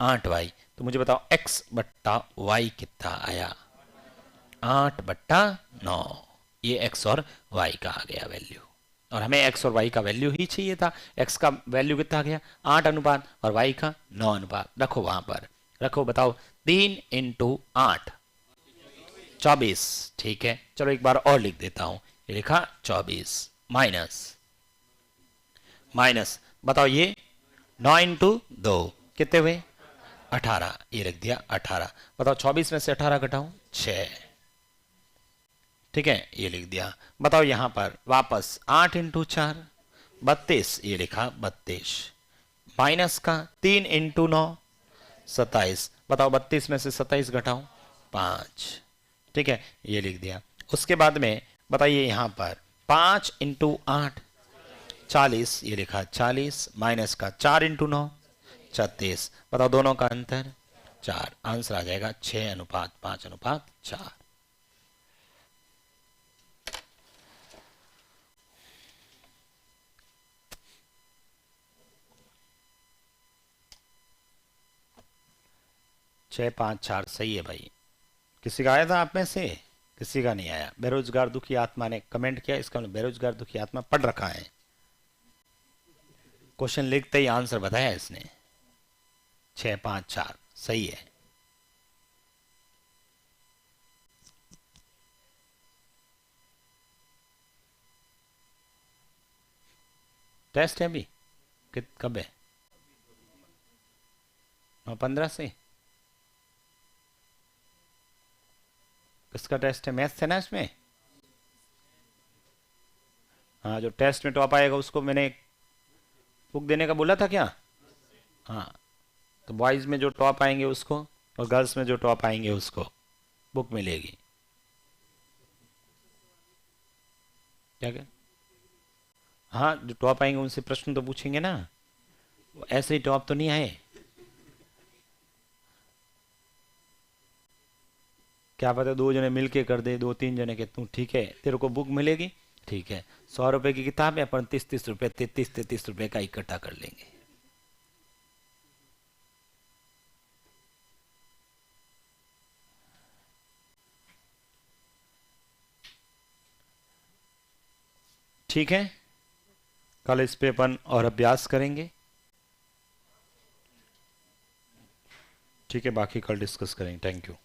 8y। तो मुझे बताओ x बट्टा y कितना आया, 8/9। ये x और y का आ गया वैल्यू, और हमें x और y का वैल्यू ही चाहिए था। x का वैल्यू कितना आ गया 8 अनुपात और y का 9 अनुपात। रखो वहां पर, रखो। बताओ 3 × 8 24। ठीक है, चलो एक बार और लिख देता हूं, ये लिखा 24 माइनस बताओ ये 9 × 2 कितने हुए 18, ये लिख दिया 18। बताओ 24 में से 18 घटाऊं 6। ठीक है, ये लिख दिया। बताओ यहां पर वापस 8 × 4 32, ये लिखा 32 माइनस का 3 × 9 27। बताओ 32 में से 27 घटाऊं 5। ठीक है, ये लिख दिया। उसके बाद में बताइए यहां पर 5 × 8 40, ये लिखा 40 माइनस का 4 × 9 36। बताओ दोनों का अंतर 4, आंसर आ जाएगा 6:5:4। छः पाँच चार सही है भाई। किसी का आया था आप में से, किसी का नहीं आया। बेरोजगार दुखी आत्मा ने कमेंट किया, इसका मतलब बेरोजगार दुखी आत्मा पढ़ रखा है, क्वेश्चन लिखते ही आंसर बताया इसने। 654 सही है। टेस्ट है अभी कब है, 9/15 से। किसका टेस्ट है, मैथ्स है ना इसमें। हाँ, जो टेस्ट में टॉप आएगा उसको मैंने बुक देने का बोला था क्या। हाँ, तो बॉयज़ में जो टॉप आएंगे उसको, और गर्ल्स में जो टॉप आएंगे उसको बुक मिलेगी। क्या क्या, हाँ जो टॉप आएंगे उनसे प्रश्न तो पूछेंगे ना, ऐसे ही टॉप तो नहीं आए। क्या पता 2 जने मिलके कर दे, 2-3 जने के तू ठीक है तेरे को बुक मिलेगी। ठीक है, 100 रुपए की किताब है, अपन 30-30 रुपए 33-33 रुपए का इकट्ठा कर लेंगे। ठीक है, कल इस पे अपन और अभ्यास करेंगे। ठीक है, बाकी कल डिस्कस करेंगे। Thank you.